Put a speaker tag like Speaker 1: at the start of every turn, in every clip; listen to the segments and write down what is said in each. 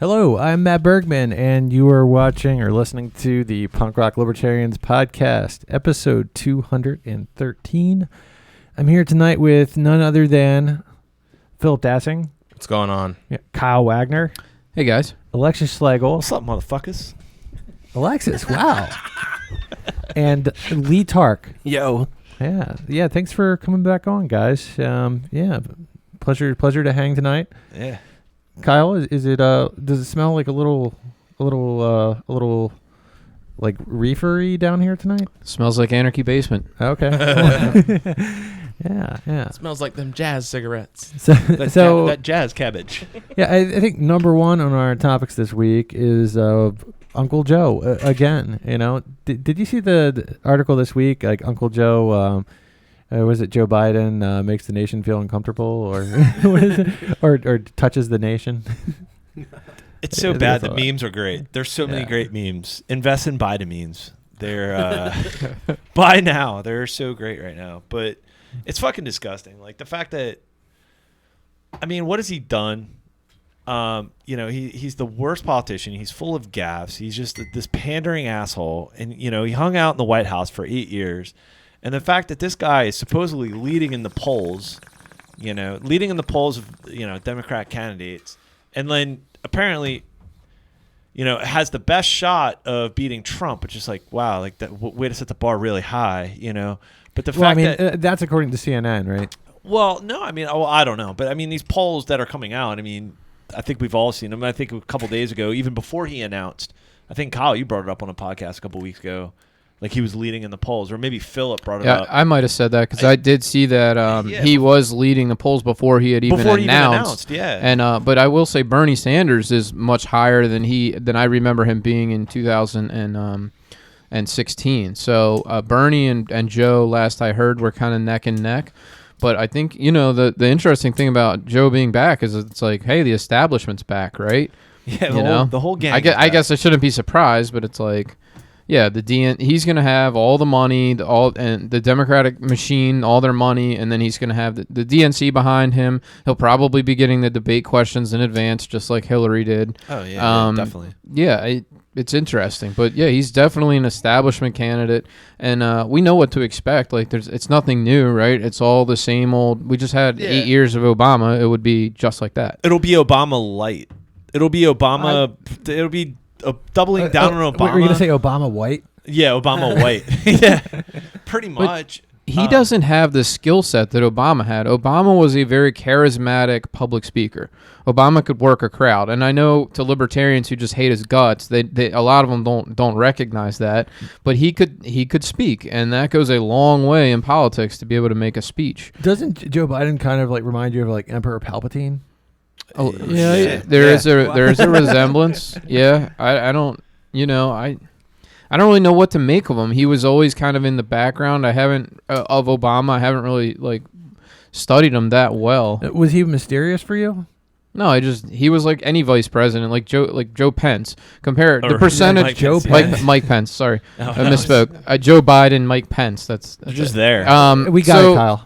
Speaker 1: Hello, I'm Matt Bergman, and you are watching or listening to the Punk Rock Libertarians podcast, episode 213. I'm here tonight with none other than Philip Dassing.
Speaker 2: What's going on?
Speaker 1: Kyle Wagner.
Speaker 3: Hey, guys.
Speaker 1: Alexis Schlegel.
Speaker 4: What's up, motherfuckers?
Speaker 1: Alexis, wow. And Lee Tark.
Speaker 4: Yo.
Speaker 1: Yeah, thanks for coming back on, guys. Pleasure to hang tonight.
Speaker 4: Yeah.
Speaker 1: Kyle, is it does it smell like a little like reefery down here tonight?
Speaker 3: Smells like Anarchy Basement.
Speaker 1: Okay. Yeah.
Speaker 2: It smells like them jazz cigarettes.
Speaker 4: That jazz cabbage.
Speaker 1: Yeah, I think number one on our topics this week is Uncle Joe again. You know, did you see the article this week? Like Uncle Joe, was it Joe Biden makes the nation feel uncomfortable, or what is it? or touches the nation?
Speaker 4: It's so bad. The memes are great. There's so many great memes. Invest in Biden memes. They're buy now. They're so great right now. But it's fucking disgusting. Like the fact that, I mean, what has he done? He's the worst politician. He's full of gaffes. He's just this pandering asshole. And, he hung out in the White House for 8 years. And the fact that this guy is supposedly leading in the polls, of, Democrat candidates, and then apparently, has the best shot of beating Trump, which is like, wow, like that way to set the bar really high, But the fact that
Speaker 1: that's according to CNN, right?
Speaker 4: Well, no, I don't know, but these polls that are coming out, I think we've all seen them. I think a couple days ago, even before he announced, I think Kyle, you brought it up on a podcast a couple weeks ago. Like he was leading in the polls, or maybe Philip brought it up.
Speaker 3: I might have said that because I did see that he was leading the polls before he had even announced.
Speaker 4: Yeah.
Speaker 3: And but I will say Bernie Sanders is much higher than I remember him being in 2016. So Bernie and Joe, last I heard, were kind of neck and neck. But I think the interesting thing about Joe being back is it's like, hey, the establishment's back, right?
Speaker 4: Yeah, the whole gang.
Speaker 3: I guess I shouldn't be surprised, but it's like. Yeah, he's going to have all the money, and the Democratic machine, all their money, and then he's going to have the DNC behind him. He'll probably be getting the debate questions in advance, just like Hillary did.
Speaker 4: Oh, yeah, definitely.
Speaker 3: Yeah, it's interesting. But, yeah, he's definitely an establishment candidate, and we know what to expect. Like, it's nothing new, right? It's all the same old. We just had 8 years of Obama. It would be just like that.
Speaker 4: It'll be Obama light. It'll be Obama. It'll be doubling down on Obama.
Speaker 1: Were you going to say Obama white?
Speaker 4: Yeah, Obama white. Yeah, pretty much.
Speaker 3: But he doesn't have the skill set that Obama had. Obama was a very charismatic public speaker. Obama could work a crowd, and I know to libertarians who just hate his guts, they a lot of them don't recognize that. But he could speak, and that goes a long way in politics to be able to make a speech.
Speaker 1: Doesn't Joe Biden kind of like remind you of like Emperor Palpatine?
Speaker 3: Oh yeah, there is a resemblance. Yeah, I don't really know what to make of him. He was always kind of in the background. I haven't really like studied him that well.
Speaker 1: Was he mysterious for you?
Speaker 3: No, he was like any vice president, like Joe Pence. Compare the percentage. Mike Pence. Sorry, I misspoke. Joe Biden, Mike Pence. That's
Speaker 4: just there.
Speaker 1: We got it, Kyle.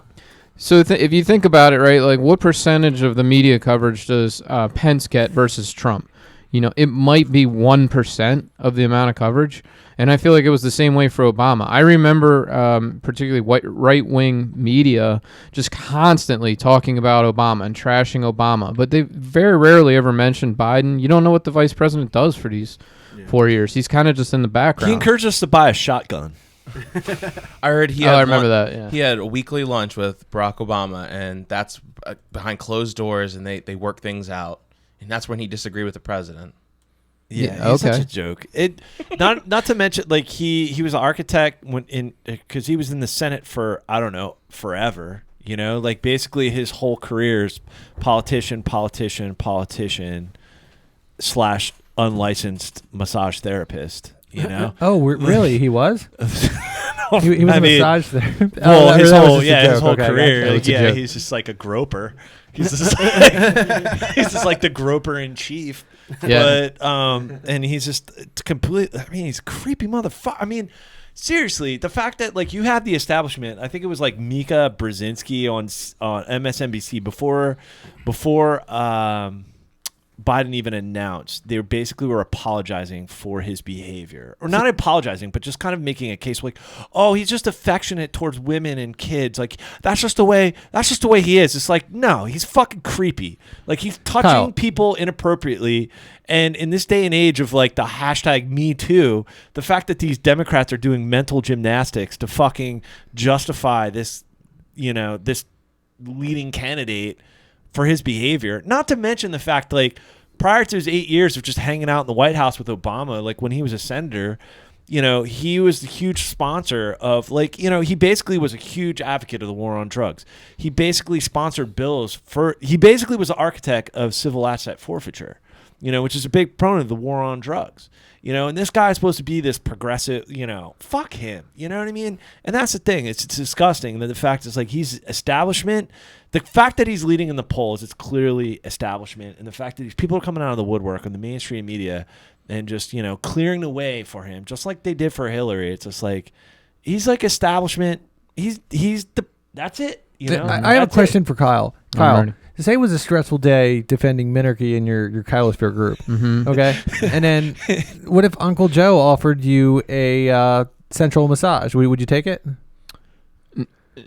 Speaker 3: So if you think about it, right, like what percentage of the media coverage does Pence get versus Trump? It might be 1% of the amount of coverage. And I feel like it was the same way for Obama. I remember particularly right-wing media just constantly talking about Obama and trashing Obama. But they very rarely ever mentioned Biden. You don't know what the vice president does for these 4 years. He's kind of just in the background.
Speaker 4: He encouraged us to buy a shotgun.
Speaker 2: I heard he
Speaker 3: had. I remember that. Yeah.
Speaker 2: He had a weekly lunch with Barack Obama, and that's behind closed doors, and they work things out, and that's when he disagreed with the president.
Speaker 4: Yeah, he's such a joke. Not to mention, like he was an architect because he was in the Senate for forever. Like basically his whole career is politician / unlicensed massage therapist.
Speaker 1: Oh, really? He was? he was a massage therapist.
Speaker 4: Well, his whole
Speaker 1: Okay,
Speaker 4: career.
Speaker 1: gotcha.
Speaker 4: He's just like a groper. He's just like the groper in chief.
Speaker 3: Yeah.
Speaker 4: But and he's just complete. He's a creepy motherfucker. Seriously, the fact that like you had the establishment. I think it was like Mika Brzezinski on MSNBC before Biden even announced, they basically were apologizing for his behavior, or not apologizing, but just kind of making a case like, oh, he's just affectionate towards women and kids. Like that's just the way he is. It's like, no, he's fucking creepy. Like he's touching people inappropriately. And in this day and age of like the hashtag Me Too, the fact that these Democrats are doing mental gymnastics to fucking justify this, this leading candidate for his behavior, not to mention the fact, like, prior to his 8 years of just hanging out in the White House with Obama, like when he was a senator, he was a huge sponsor of, like, he basically was a huge advocate of the war on drugs. He basically sponsored bills he basically was the architect of civil asset forfeiture, which is a big proponent of the war on drugs. And this guy is supposed to be this progressive, fuck him. You know what I mean? And that's the thing. It's disgusting that the fact is, like, he's establishment. The fact that he's leading in the polls, it's clearly establishment. And the fact that these people are coming out of the woodwork in the mainstream media and just, clearing the way for him, just like they did for Hillary. It's just like, he's like establishment. That's it.
Speaker 1: I have a question for Kyle. Kyle, say it was a stressful day defending minarchy in your Kylosphere group. Mm-hmm. Okay. And then what if Uncle Joe offered you a central massage? Would you take it?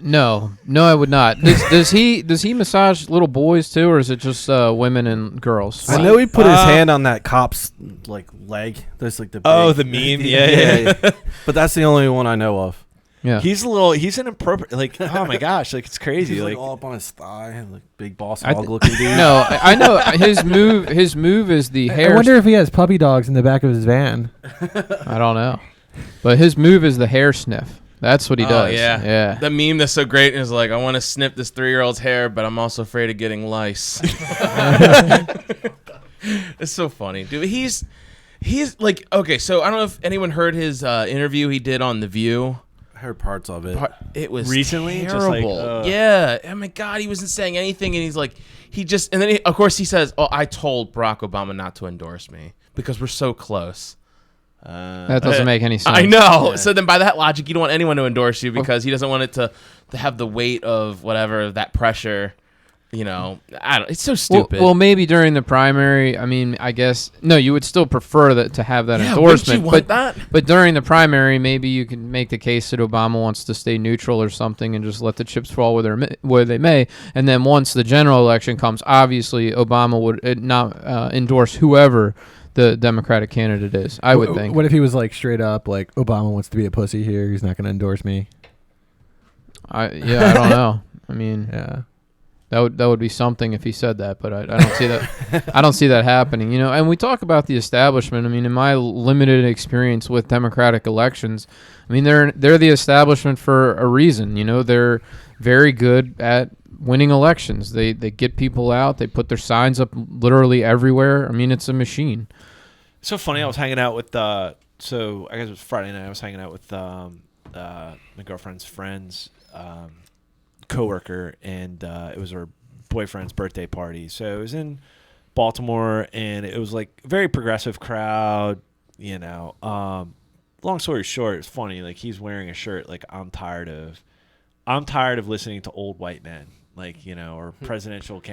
Speaker 3: No, I would not. Does he massage little boys too, or is it just women and girls?
Speaker 5: I know he put his hand on that cop's like leg. There's like the
Speaker 4: the meme. Yeah.
Speaker 5: But that's the only one I know of.
Speaker 3: Yeah,
Speaker 4: he's inappropriate. Like, oh my gosh, like it's crazy.
Speaker 5: He's
Speaker 4: like
Speaker 5: all up on his thigh, like big boss hog looking dude.
Speaker 3: No, I know his move. His move is the hair.
Speaker 1: I wonder if he has puppy dogs in the back of his van.
Speaker 3: I don't know, but his move is the hair sniff. That's what he does. Yeah.
Speaker 2: The meme that's so great is like, I want to snip this 3-year-old's hair, but I'm also afraid of getting lice. It's so funny, dude. He's like, okay. So I don't know if anyone heard his interview he did on The View.
Speaker 5: I heard parts of it.
Speaker 2: It was
Speaker 4: recently
Speaker 2: terrible.
Speaker 4: Just like,
Speaker 2: yeah. Oh my God, he wasn't saying anything, and he's like, and then of course he says, "Oh, I told Barack Obama not to endorse me because we're so close."
Speaker 3: That doesn't make any sense.
Speaker 2: I know. Yeah. So then, by that logic, you don't want anyone to endorse you because he doesn't want it to have the weight of whatever that pressure. It's so stupid.
Speaker 3: Well, maybe during the primary. I mean, I guess no. You would still prefer to have that endorsement,
Speaker 2: wouldn't you want that?
Speaker 3: But during the primary, maybe you can make the case that Obama wants to stay neutral or something and just let the chips fall where they may. And then once the general election comes, obviously Obama would not endorse whoever the Democratic candidate is. I would think.
Speaker 1: What if he was like straight up like, Obama wants to be a pussy here, he's not going to endorse me?
Speaker 3: I don't know. I mean,
Speaker 1: yeah.
Speaker 3: That would be something if he said that, but I don't see that. I don't see that happening. And we talk about the establishment. I mean, in my limited experience with Democratic elections, I mean they're the establishment for a reason. They're very good at winning elections. They get people out. They put their signs up literally everywhere. I mean, it's a machine.
Speaker 4: It's so funny. I was hanging out with so I guess it was Friday night. I was hanging out with my girlfriend's friends. Coworker, and it was her boyfriend's birthday party. So it was in Baltimore, and it was like a very progressive crowd. Long story short, it's funny. Like he's wearing a shirt like I'm tired of listening to old white men. Like or presidential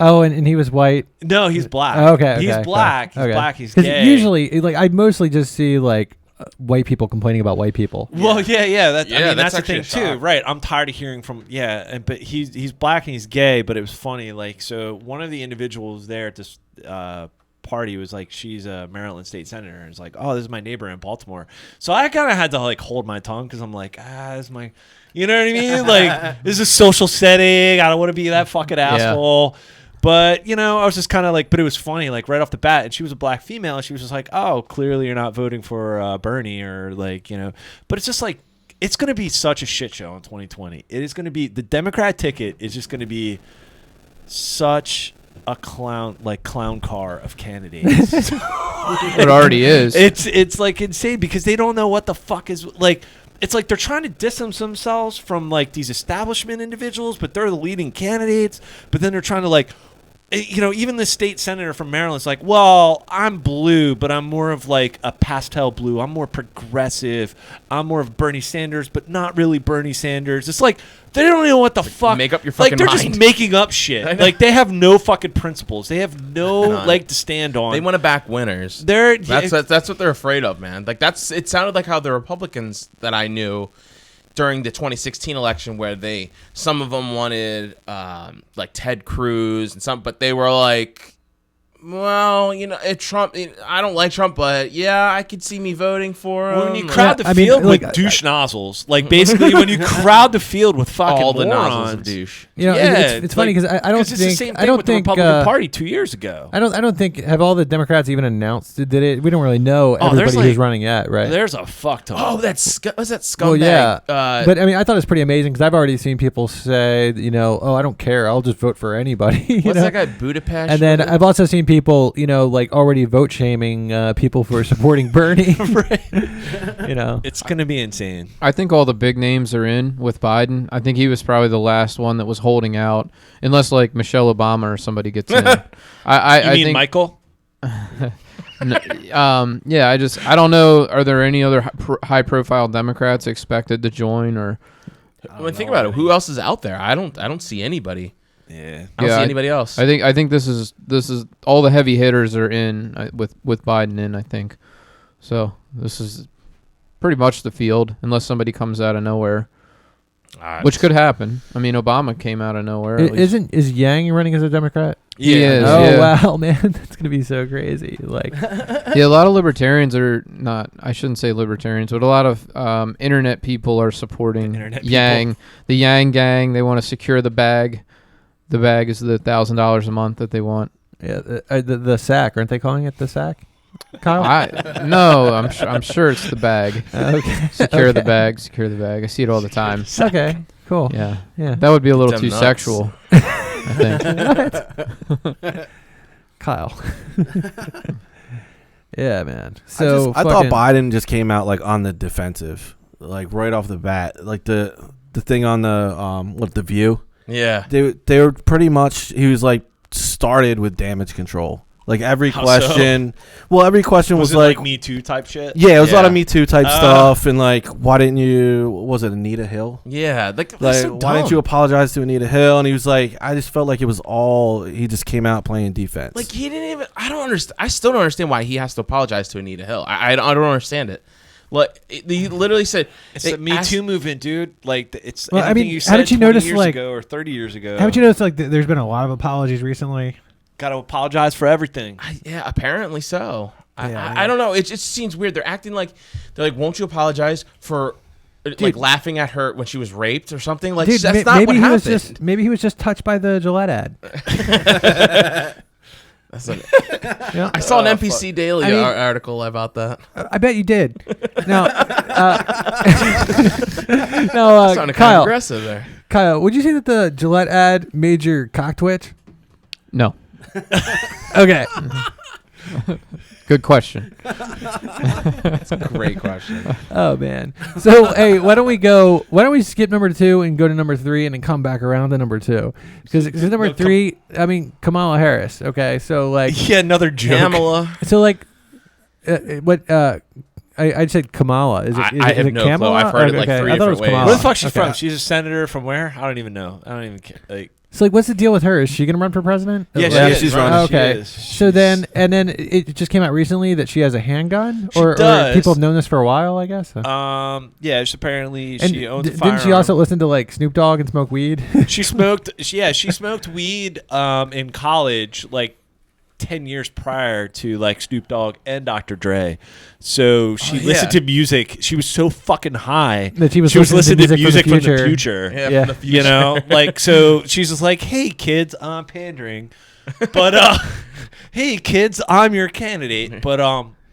Speaker 1: Oh, and he was white.
Speaker 4: No, he's black.
Speaker 1: Okay,
Speaker 4: he's black. He's
Speaker 1: okay.
Speaker 4: Black. He's gay.
Speaker 1: Usually, like I mostly just see like white people complaining about white people.
Speaker 4: Well, yeah. That's the thing too,
Speaker 2: shock.
Speaker 4: right? I'm tired of hearing from but he's black and he's gay. But it was funny, like so one of the individuals there at this party was like, she's a Maryland state senator, and it's like, oh, this is my neighbor in Baltimore. So I kind of had to like hold my tongue because I'm like, this is my, you know what I mean? Like this is a social setting. I don't want to be that fucking asshole. Yeah. But, I was just kind of like, but it was funny, like right off the bat. And she was a black female. And she was just like, oh, clearly you're not voting for Bernie or like, But it's just like, it's going to be such a shit show in 2020. It is going to be, the Democrat ticket is just going to be such a clown car of candidates.
Speaker 3: It already is.
Speaker 4: It's like insane because they don't know what the fuck is like. It's like they're trying to distance themselves from like these establishment individuals, but they're the leading candidates. But then they're trying to like even the state senator from Maryland's like, well, I'm blue, but I'm more of like a pastel blue. I'm more progressive. I'm more of Bernie Sanders, but not really Bernie Sanders. It's like they don't know what the fuck.
Speaker 2: Make up your fucking
Speaker 4: they're
Speaker 2: mind.
Speaker 4: just making up shit. Like they have no fucking principles. They have no leg to stand on.
Speaker 2: They want to back winners. That's what they're afraid of, man. Like it sounded like how the Republicans that I knew during the 2016 election, where some of them wanted like Ted Cruz and but they were like, well, Trump. I don't like Trump, but yeah, I could see me voting for him.
Speaker 4: When you crowd the field with douche nozzles, like basically when you crowd the field with fucking
Speaker 2: all the
Speaker 4: morons,
Speaker 2: nozzles of douche.
Speaker 1: It's funny because I don't
Speaker 4: it's
Speaker 1: think
Speaker 4: the same thing
Speaker 1: I don't
Speaker 4: with
Speaker 1: think
Speaker 4: the Republican Party 2 years ago.
Speaker 1: I don't think have all the Democrats even announced did it. We don't really know everybody who's running yet, right?
Speaker 4: There's a fuck ton.
Speaker 2: Oh, was that scumbag?
Speaker 1: Well, yeah, but I mean, I thought it was pretty amazing because I've already seen people say, I don't care, I'll just vote for anybody.
Speaker 2: What's that guy, Budapest?
Speaker 1: And then I've also seen people, like already vote shaming people for supporting Bernie.
Speaker 4: Right.
Speaker 1: It's
Speaker 4: going to be insane.
Speaker 3: I think all the big names are in with Biden. I think he was probably the last one that was holding out, unless like Michelle Obama or somebody gets in. I
Speaker 4: mean
Speaker 3: think
Speaker 4: Michael?
Speaker 3: Yeah, I don't know. Are there any other high-profile Democrats expected to join? Or
Speaker 2: think about it. Who else is out there? I don't see anybody.
Speaker 4: Yeah,
Speaker 2: I don't see anybody else.
Speaker 3: I think this is all the heavy hitters are in with Biden in. I think so. This is pretty much the field, unless somebody comes out of nowhere, which could happen. I mean, Obama came out of nowhere.
Speaker 1: Is Yang running as a Democrat?
Speaker 3: Yeah.
Speaker 1: Oh wow, man, that's gonna be so crazy. Like,
Speaker 3: a lot of libertarians are not. I shouldn't say libertarians, but a lot of internet people are supporting Yang, the Yang gang. They want to secure the bag. The bag is the $1,000 a month that they want.
Speaker 1: Yeah, the sack, aren't they calling it the sack? Kyle?
Speaker 3: I'm sure it's the bag.
Speaker 1: Okay.
Speaker 3: Secure the bag. Secure the bag. I see it all the time.
Speaker 1: Okay, cool.
Speaker 3: Yeah.
Speaker 1: Yeah.
Speaker 3: That would be a little
Speaker 2: Them
Speaker 3: too
Speaker 2: nuts.
Speaker 3: sexual, I think.
Speaker 1: Kyle. Yeah, man. So
Speaker 5: I thought Biden just came out like on the defensive, like right off the bat, like the thing on the View.
Speaker 2: Yeah.
Speaker 5: They were pretty much, he was like started with damage control. Like every question, every question was like
Speaker 4: Me Too type shit.
Speaker 5: Yeah, it was a lot of Me Too type stuff, and like, why didn't you? Was it Anita Hill?
Speaker 2: Yeah,
Speaker 5: Like,
Speaker 2: so
Speaker 5: why didn't you apologize to Anita Hill? And he was like, I just felt like it was all he just came out playing defense.
Speaker 2: Like he didn't even. I don't understand. I still don't understand why he has to apologize to Anita Hill. I don't understand it. Like he literally said,
Speaker 4: it's the Me Too movement, dude. Like it's.
Speaker 1: Well, I mean,
Speaker 4: you said
Speaker 1: haven't you
Speaker 4: 20
Speaker 1: noticed
Speaker 4: years
Speaker 1: like
Speaker 4: ago or 30 years ago?
Speaker 1: Haven't you noticed like there's been a lot of apologies recently?
Speaker 4: Got to apologize for everything.
Speaker 2: yeah, apparently so.
Speaker 1: Yeah,
Speaker 2: I don't know. It just seems weird. They're acting like won't you apologize for like laughing at her when she was raped or something? Like
Speaker 1: Dude,
Speaker 2: that's not what happened.
Speaker 1: Maybe he was just touched by the Gillette ad.
Speaker 2: I saw an NPC Daily article about that.
Speaker 1: I bet you did. Now,
Speaker 2: Sounded kind of
Speaker 1: Kyle,
Speaker 2: aggressive there.
Speaker 1: Kyle, would you say that the Gillette ad made your cock twitch?
Speaker 3: No.
Speaker 1: Okay.
Speaker 3: Good question.
Speaker 2: That's a great question.
Speaker 1: Oh man. So hey, why don't we skip number 2 and go to number 3 and then come back around to number 2? Because number 3, I mean Kamala Harris. Okay, so like
Speaker 4: another joke.
Speaker 2: Kamala.
Speaker 1: So like, what? I said Kamala. Is it?
Speaker 2: I have
Speaker 1: it
Speaker 2: no
Speaker 1: Kamala?
Speaker 2: clue. I've heard it like
Speaker 1: Okay,
Speaker 2: three
Speaker 1: I thought it was
Speaker 2: different ways.
Speaker 1: Kamala.
Speaker 4: Where the fuck she's
Speaker 1: Okay.
Speaker 4: from? She's a senator from where? I don't even know. I don't even care. Like,
Speaker 1: So like, what's the deal with her? Is she gonna run for president?
Speaker 4: yeah, she's running.
Speaker 1: Okay.
Speaker 4: She is.
Speaker 1: So then it just came out recently that she has a handgun, or
Speaker 4: does.
Speaker 1: people have known this for a while, I guess.
Speaker 4: Yeah, just apparently
Speaker 1: And
Speaker 4: she owns a firearm.
Speaker 1: didn't she also listen to like Snoop Dogg and smoke weed?
Speaker 4: She smoked. She smoked weed in college, like 10 years prior to like Snoop Dogg and Dr. Dre. So she listened to music. She was so fucking high
Speaker 1: That she was
Speaker 4: listening to music from the
Speaker 1: future.
Speaker 4: future.
Speaker 1: Yeah.
Speaker 2: From the future.
Speaker 4: You know, like, so she's just like, hey kids, I'm pandering, but hey kids, I'm your candidate, but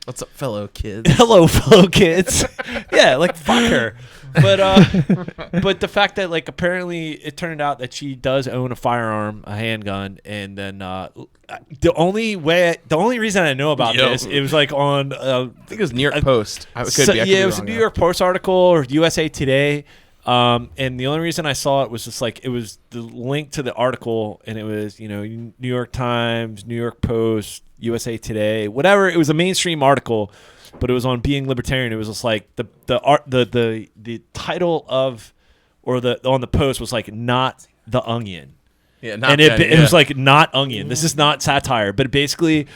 Speaker 2: What's up, fellow kids?
Speaker 4: hello fellow kids. Yeah, like fuck her. But the fact that like apparently it turned out that she does own a firearm, a handgun, and then the only reason I know about this, it was like on
Speaker 2: I think it was New York Post. It was
Speaker 4: a New York Post article or USA Today. And the only reason I saw it was just like it was the link to the article, and it was New York Times, New York Post, USA Today, whatever. It was a mainstream article, but it was on Being Libertarian. It was just like the title of or on the post was like not the Onion.
Speaker 2: Yeah,
Speaker 4: and it was like not Onion. This is not satire, but basically.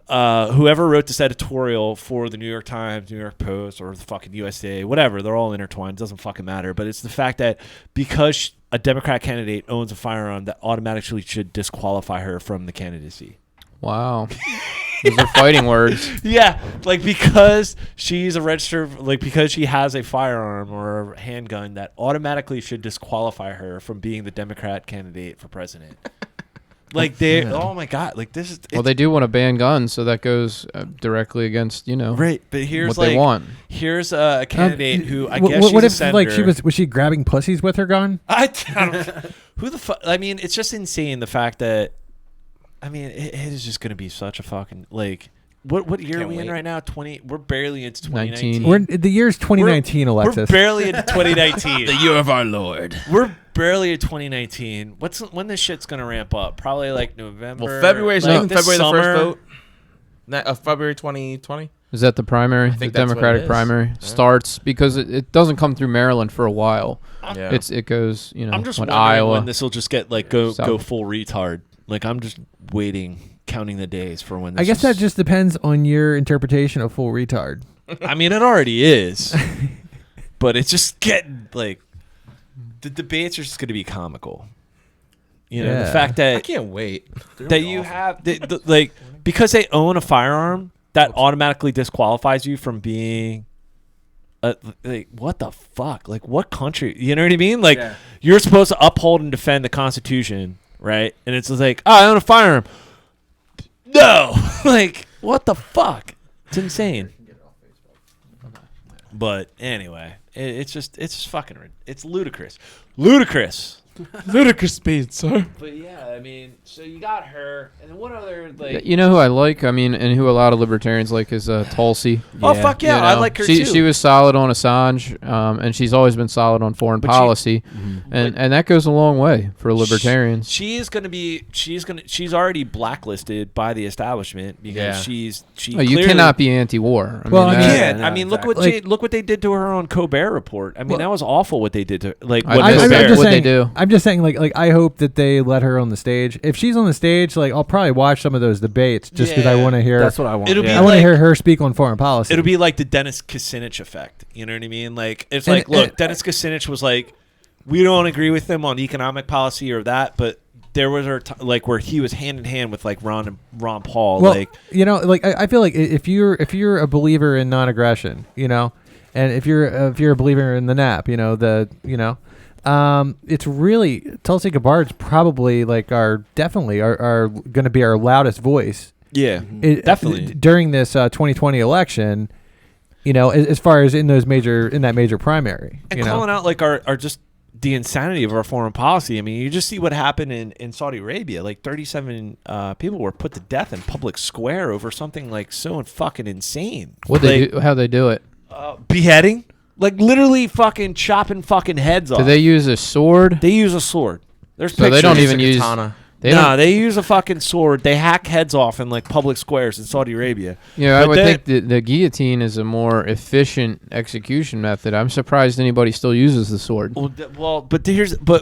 Speaker 4: Whoever wrote this editorial for the New York Times, New York Post, or the fucking USA, whatever, they're all intertwined. It doesn't fucking matter. But it's the fact that because a Democrat candidate owns a firearm, that automatically should disqualify her from the candidacy.
Speaker 3: Wow. Those are fighting words.
Speaker 4: Yeah, like because she's a registered, like because she has a firearm or a handgun, that automatically should disqualify her from being the Democrat candidate for president. Like oh my god, like this is.
Speaker 3: Well, they do want to ban guns, so that goes directly against
Speaker 4: right. But here's
Speaker 3: what they want.
Speaker 4: Here's a candidate who I guess
Speaker 1: what
Speaker 4: she's
Speaker 1: if
Speaker 4: a senator.
Speaker 1: like was she grabbing pussies with her gun?
Speaker 4: I don't, who the fuck? I mean, it's just insane the fact that. I mean, it is just going to be such a fucking like. What year are we in right now? 20. We're barely into 2019.
Speaker 1: The year's 2019, Alexis.
Speaker 4: We're barely into 2019.
Speaker 2: The year of our Lord.
Speaker 4: We're barely at 2019. When this shit's gonna ramp up? Probably like November.
Speaker 2: Well, February is
Speaker 4: like
Speaker 2: February
Speaker 4: summer.
Speaker 2: The first vote. February 2020.
Speaker 3: Is that the primary? The Democratic primary starts because it doesn't come through Maryland for a while.
Speaker 2: Yeah.
Speaker 3: It goes
Speaker 4: I'm just wondering
Speaker 3: Iowa.
Speaker 4: when this will just get like go full retard. Like I'm just waiting. Counting the days for when this
Speaker 1: I guess that just depends on your interpretation of full retard.
Speaker 4: I mean, it already is. But it's just getting, like, the debates are just going to be comical. The fact that...
Speaker 2: I can't wait.
Speaker 4: That you have... like, because they own a firearm, that automatically disqualifies you from being... like, what the fuck? Like, what country? You know what I mean? Like, you're supposed to uphold and defend the Constitution, right? And it's just like, I own a firearm. No, like what the fuck? It's insane. But anyway, it's just fucking. It's ludicrous, ludicrous speed, sir. But yeah, I mean, so you got her, and then what other like?
Speaker 3: You know who I like? I mean, and who a lot of libertarians like is Tulsi.
Speaker 4: Oh fuck yeah, I like her too.
Speaker 3: She was solid on Assange, and she's always been solid on foreign policy, and that goes a long way for libertarians.
Speaker 4: She's already blacklisted by the establishment because you
Speaker 3: cannot be anti-war.
Speaker 4: I mean, look what they did to her on Colbert Report. I mean, that was awful what they did to her. Like what
Speaker 3: they do.
Speaker 1: I'm just saying, like I hope that they let her on the stage. If she's on the stage, like I'll probably watch some of those debates just because I want to hear.
Speaker 5: That's what I want.
Speaker 1: I want to hear her speak on foreign policy.
Speaker 4: It'll be like the Dennis Kucinich effect. You know what I mean? Like it's like, look, Dennis Kucinich was like, we don't agree with him on economic policy or that, but there was like where he was hand in hand with like Ron Paul.
Speaker 1: Well,
Speaker 4: like
Speaker 1: I feel like if you're a believer in non-aggression, and if you're a believer in the NAP, it's really Tulsi Gabbard's probably like are going to be our loudest voice.
Speaker 4: Yeah, definitely
Speaker 1: during this 2020 election. As far as in that major primary,
Speaker 4: and calling out like our just the insanity of our foreign policy. I mean, you just see what happened in Saudi Arabia. Like 37 people were put to death in public square over something like so fucking insane.
Speaker 3: How they do it?
Speaker 4: Beheading. Like literally fucking chopping fucking heads off.
Speaker 3: Do they use a sword?
Speaker 4: They use a sword. There's
Speaker 3: so they don't even use
Speaker 2: katana.
Speaker 4: They use a fucking sword. They hack heads off in like public squares in Saudi Arabia.
Speaker 3: Yeah, I would think the guillotine is a more efficient execution method. I'm surprised anybody still uses the sword.
Speaker 4: But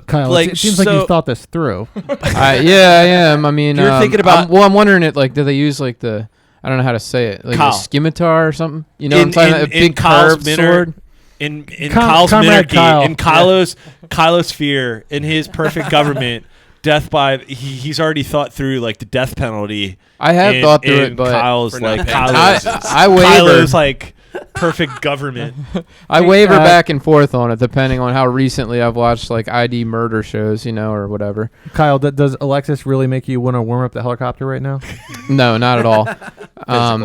Speaker 1: Kyle,
Speaker 4: like
Speaker 1: it seems like you thought this through.
Speaker 3: I am. I mean,
Speaker 4: you're thinking about.
Speaker 3: I'm wondering it. Like, do they use like the? I don't know how to say it. Like a scimitar or something. You know, what I'm talking about? A big curved sword.
Speaker 4: In Kyle's minarchy, in Kylo's fear, in his perfect government, death by he's already thought through like the death penalty.
Speaker 3: I have thought through it, but
Speaker 4: Kyle's like
Speaker 3: I waver.
Speaker 4: Kylo's like perfect government.
Speaker 3: I waver back and forth on it depending on how recently I've watched like ID murder shows, or whatever.
Speaker 1: Kyle, does Alexis really make you want to warm up the helicopter right now?
Speaker 3: No, not at all.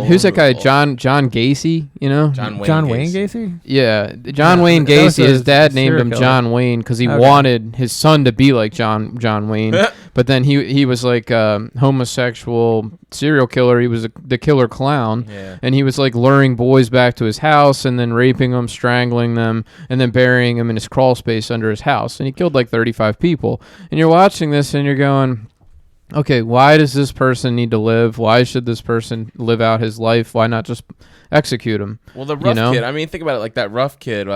Speaker 3: Who's that guy? John Gacy,
Speaker 1: John Wayne Gacy?
Speaker 3: Yeah, John Wayne Gacy. His dad named him John Wayne because he wanted his son to be like John Wayne. But then he was like homosexual serial killer. He was the killer clown, and he was like luring boys back to his house house and then raping them, strangling them, and then burying them in his crawl space under his house. And he killed like 35 people. And you're watching this and you're going, okay, why does this person need to live? Why should this person live out his life? Why not just execute him?
Speaker 2: Well, the Ruff kid, I mean, think about it, like that Ruff kid,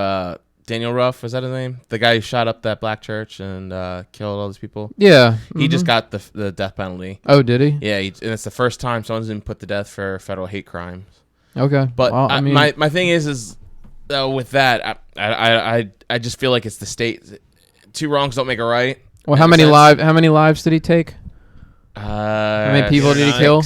Speaker 2: Daniel Ruff, was that his name? The guy who shot up that black church and killed all these people?
Speaker 3: Yeah.
Speaker 2: He just got the death penalty.
Speaker 3: Oh, did he?
Speaker 2: Yeah, and it's the first time someone's been put to death for federal hate crimes.
Speaker 3: Okay.
Speaker 2: But well, I mean, my thing is with that, I just feel like it's the state. Two wrongs don't make a right.
Speaker 3: Well, how many lives did he take? How many people did he kill?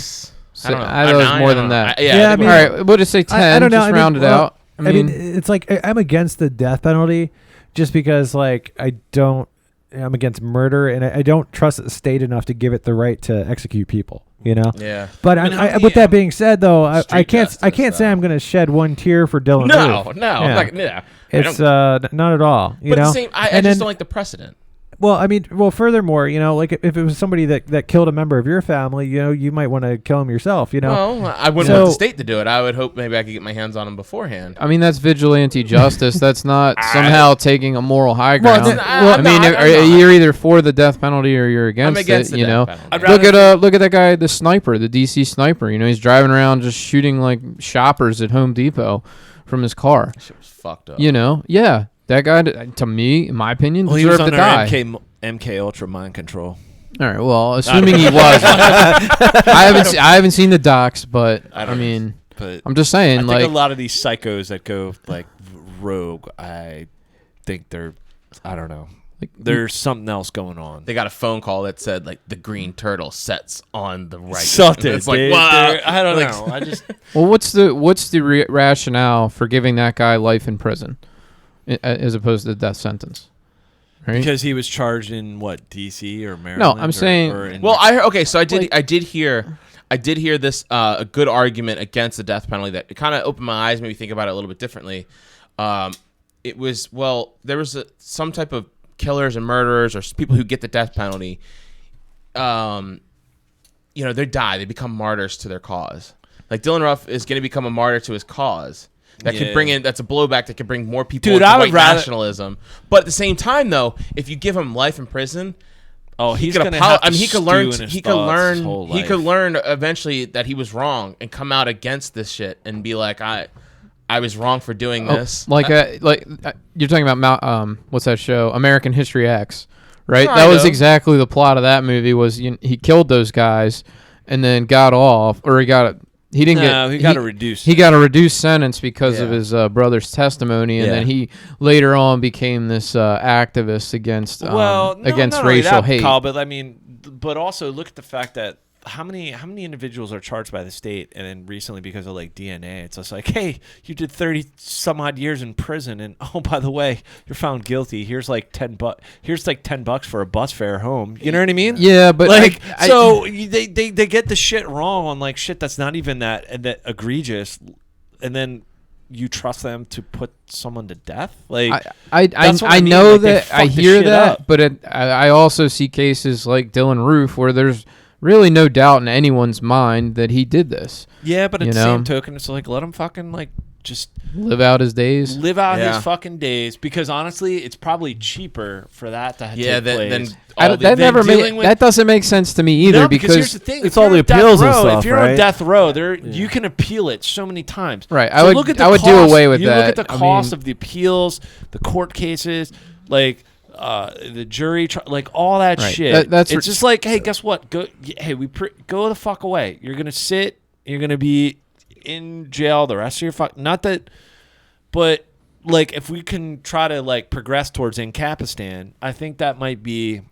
Speaker 2: I don't know.
Speaker 3: I thought it was more than that.
Speaker 1: I mean,
Speaker 3: all right, we'll just say 10.
Speaker 1: I don't know.
Speaker 3: Just round it out.
Speaker 1: I mean, it's like I'm against the death penalty just because, like, I'm against murder, and I don't trust the state enough to give it the right to execute people. You know.
Speaker 2: Yeah.
Speaker 1: But with that being said, though, I can't say I'm going to shed one tear for Dylan. Roof.
Speaker 2: No.
Speaker 1: It's not at all. You know.
Speaker 2: I just don't like the precedent.
Speaker 1: Well, furthermore, you know, like if it was somebody that killed a member of your family, you know, you might want to kill him yourself, you know.
Speaker 2: Well, I wouldn't want the state to do it. I would hope maybe I could get my hands on him beforehand.
Speaker 3: I mean, that's vigilante justice. That's not somehow taking a moral high ground. You're either for the death penalty or you're against it. You know, look at that guy, the sniper, the DC sniper. You know, he's driving around just shooting like shoppers at Home Depot from his car.
Speaker 2: That shit was fucked up.
Speaker 3: You know, yeah. That guy, to me, in my opinion, deserved
Speaker 4: he was
Speaker 3: to
Speaker 4: under
Speaker 3: die.
Speaker 4: MK Ultra mind control.
Speaker 3: All right. Well, assuming he was, I haven't seen the docs, but I mean, I'm just saying.
Speaker 4: I think a lot of these psychos that go like rogue, I think I don't know. Like, there's something else going on.
Speaker 2: They got a phone call that said like the green turtle sets on the right.
Speaker 4: Something.
Speaker 2: It's like, wow.
Speaker 4: I don't know. I just.
Speaker 3: Well, what's the rationale for giving that guy life in prison as opposed to the death sentence? Right?
Speaker 4: Because he was charged in what, DC or Maryland?
Speaker 3: No, I'm saying.
Speaker 2: Well, so I did hear this a good argument against the death penalty that kind of opened my eyes, made me think about it a little bit differently. It was there was some type of killers and murderers or people who get the death penalty. You know, they die, they become martyrs to their cause. Like Dylan Ruff is going to become a martyr to his cause. That could bring in. That's a blowback that could bring more people into white nationalism. But at the same time, though, if you give him life in prison,
Speaker 4: he could learn.
Speaker 2: He could learn eventually that he was wrong and come out against this shit and be like, I was wrong for doing this.
Speaker 3: Like you're talking about what's that show? American History X, right? That was exactly the plot of that movie. Was he killed those guys and then got off, or he got a reduced sentence because of his brother's testimony, and then he later on became this activist against racial hate.
Speaker 4: But I mean, but also look at the fact that how many individuals are charged by the state, and then recently because of like DNA, it's just like, hey, you did 30 some odd years in prison, and oh, by the way, you're found guilty. Here's like $10. Here's like $10 for a bus fare home. You know what I mean?
Speaker 3: Yeah, but
Speaker 4: like they get the shit wrong on like shit that's not even that egregious, and then you trust them to put someone to death? Like
Speaker 3: I know that I hear that, but I also see cases like Dylan Roof where there's really no doubt in anyone's mind that he did this.
Speaker 4: Yeah, but at the same token, it's like, let him fucking like just
Speaker 3: live out his days.
Speaker 4: Live out his fucking days, because honestly, it's probably cheaper for that to take place.
Speaker 3: That doesn't make sense to me either, because
Speaker 4: here's the thing,
Speaker 5: it's all the appeals and stuff.
Speaker 4: If you're on death row, you can appeal it so many times.
Speaker 3: Right. I would do away with that.
Speaker 4: You look at the cost of the appeals, the court cases, like the jury, like all that shit. It's just like, hey, guess what? Go the fuck away. You're gonna sit. You're gonna be in jail the rest of your not that, but like if we can try to like progress towards Incapistan, I think that might be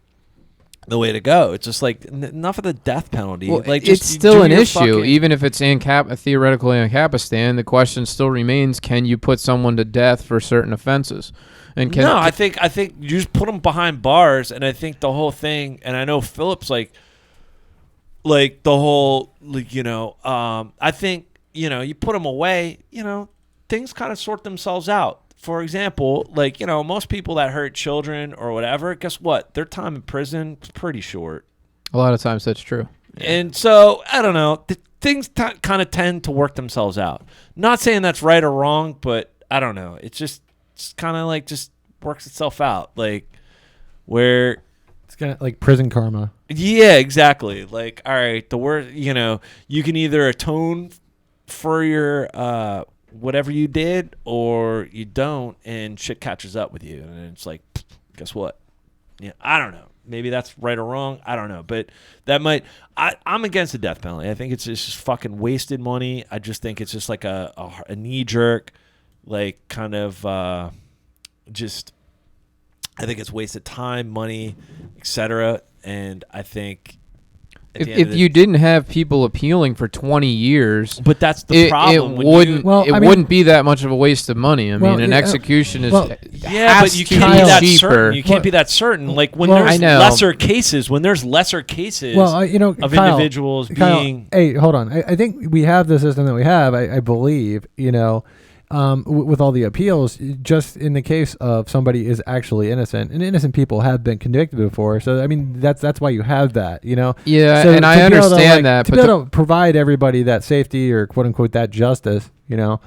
Speaker 4: the way to go. It's just like enough of the death penalty.
Speaker 3: Well,
Speaker 4: like
Speaker 3: it's still an issue, even if it's theoretically Incapistan. The question still remains: can you put someone to death for certain offenses? I think you just put them behind bars, and I think the whole thing. And I know Philip's like the whole, I think you put them away, things kind of sort themselves out. For example, most people that hurt children or whatever, guess what? Their time in prison is pretty short. A lot of times that's true.
Speaker 4: And so I don't know. things kind of tend to work themselves out. Not saying that's right or wrong, but I don't know. It's kind of like just works itself out. Like where
Speaker 1: It's kind of like prison karma.
Speaker 4: yeah, exactly. Like, all right, the word, you can either atone for your whatever you did or you don't, and shit catches up with you. And it's like, guess what? Yeah, I don't know. Maybe that's right or wrong. I don't know. But that might I'm against the death penalty. I think it's just fucking wasted money. I just think it's just like a knee jerk, like kind of just I think it's wasted time, money, etc. And I think
Speaker 3: if you didn't have people appealing for 20 years,
Speaker 4: but that's the problem.
Speaker 3: It wouldn't be that much of a waste of money. I mean, an execution is
Speaker 4: but you can't be that certain. You can't be that certain. Like when there's lesser cases, of
Speaker 1: Kyle,
Speaker 4: individuals being.
Speaker 1: Hey, hold on. I think we have the system that we have. I believe with all the appeals, just in the case of somebody is actually innocent, and innocent people have been convicted before. So I mean, that's why you have that,
Speaker 3: Yeah,
Speaker 1: so
Speaker 3: and I understand that,
Speaker 1: to be able to provide everybody that safety or quote unquote that justice, it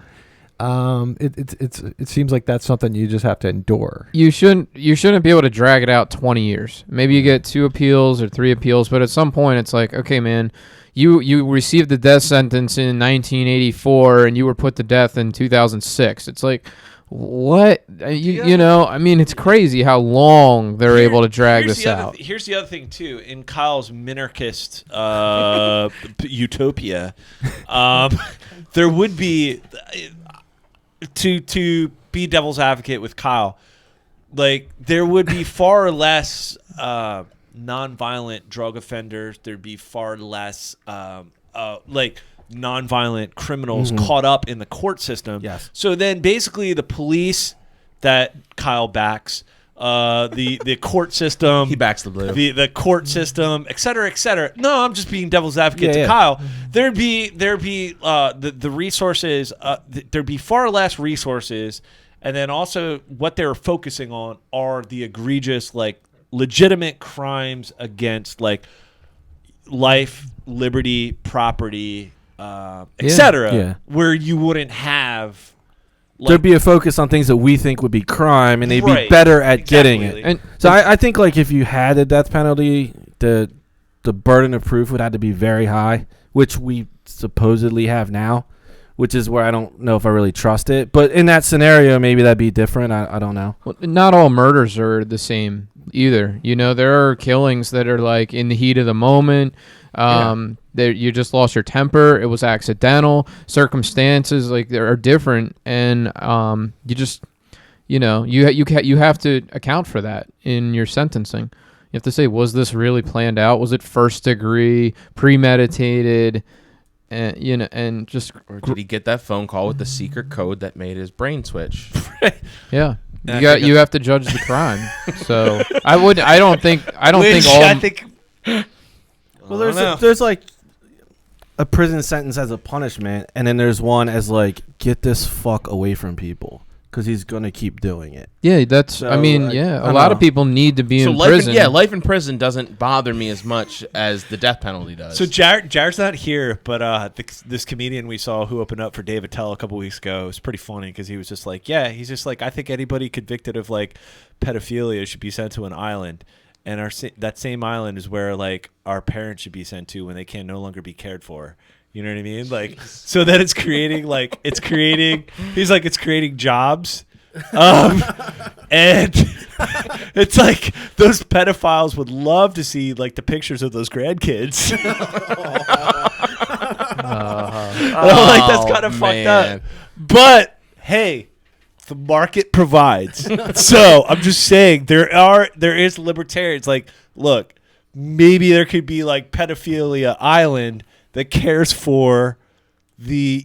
Speaker 1: seems like that's something you just have to endure.
Speaker 3: You shouldn't be able to drag it out 20 years. Maybe you get 2 appeals or 3 appeals, but at some point it's like, okay, man. You received the death sentence in 1984 and you were put to death in 2006. It's like, what? I mean, it's crazy how long they're able to drag this out.
Speaker 4: Here's the other thing, too. In Kyle's minarchist utopia, there would be, to be devil's advocate with Kyle, like, there would be far less nonviolent drug offenders. There'd be far less nonviolent criminals caught up in the court system.
Speaker 5: Yes.
Speaker 4: So then basically the police that Kyle backs, the court system,
Speaker 2: He backs the blue.
Speaker 4: the court system, et cetera, et cetera. No, I'm just being devil's advocate to Kyle. There'd be the resources. There'd be far less resources, and then also what they're focusing on are the egregious, like, legitimate crimes against like life, liberty, property, etc. Where you wouldn't have.
Speaker 5: There'd be a focus on things that we think would be crime, and they'd be better at getting it. And so I think like if you had a death penalty, the burden of proof would have to be very high, which we supposedly have now, which is where I don't know if I really trust it. But in that scenario, maybe that'd be different. I don't know.
Speaker 3: Well, not all murders are the same either. There are killings that are like in the heat of the moment. You just lost your temper. It was accidental. Circumstances like there are different, and you just you have to account for that in your sentencing. You have to say, was this really planned out? Was it first degree, premeditated? And just
Speaker 2: or did he get that phone call with the secret code that made his brain switch?
Speaker 3: Yeah. You have to judge the crime. So I don't think
Speaker 5: well, there's like a prison sentence as a punishment, and then there's one as like get this fuck away from people because he's gonna keep doing it.
Speaker 3: Yeah, that's. So, a lot of people need to be in prison.
Speaker 2: Life in prison doesn't bother me as much as the death penalty does.
Speaker 4: So Jared's not here, but this comedian we saw who opened up for Dave Attell a couple weeks ago was pretty funny because he was just like, I think anybody convicted of like pedophilia should be sent to an island. And that same island is where like our parents should be sent to when they can no longer be cared for. You know what I mean? Like, so that it's creating jobs. And it's like those pedophiles would love to see like the pictures of those grandkids. Like that's kind of fucked up. But hey, the market provides. So I'm just saying there is libertarians. Like, look, maybe there could be like pedophilia island that cares for the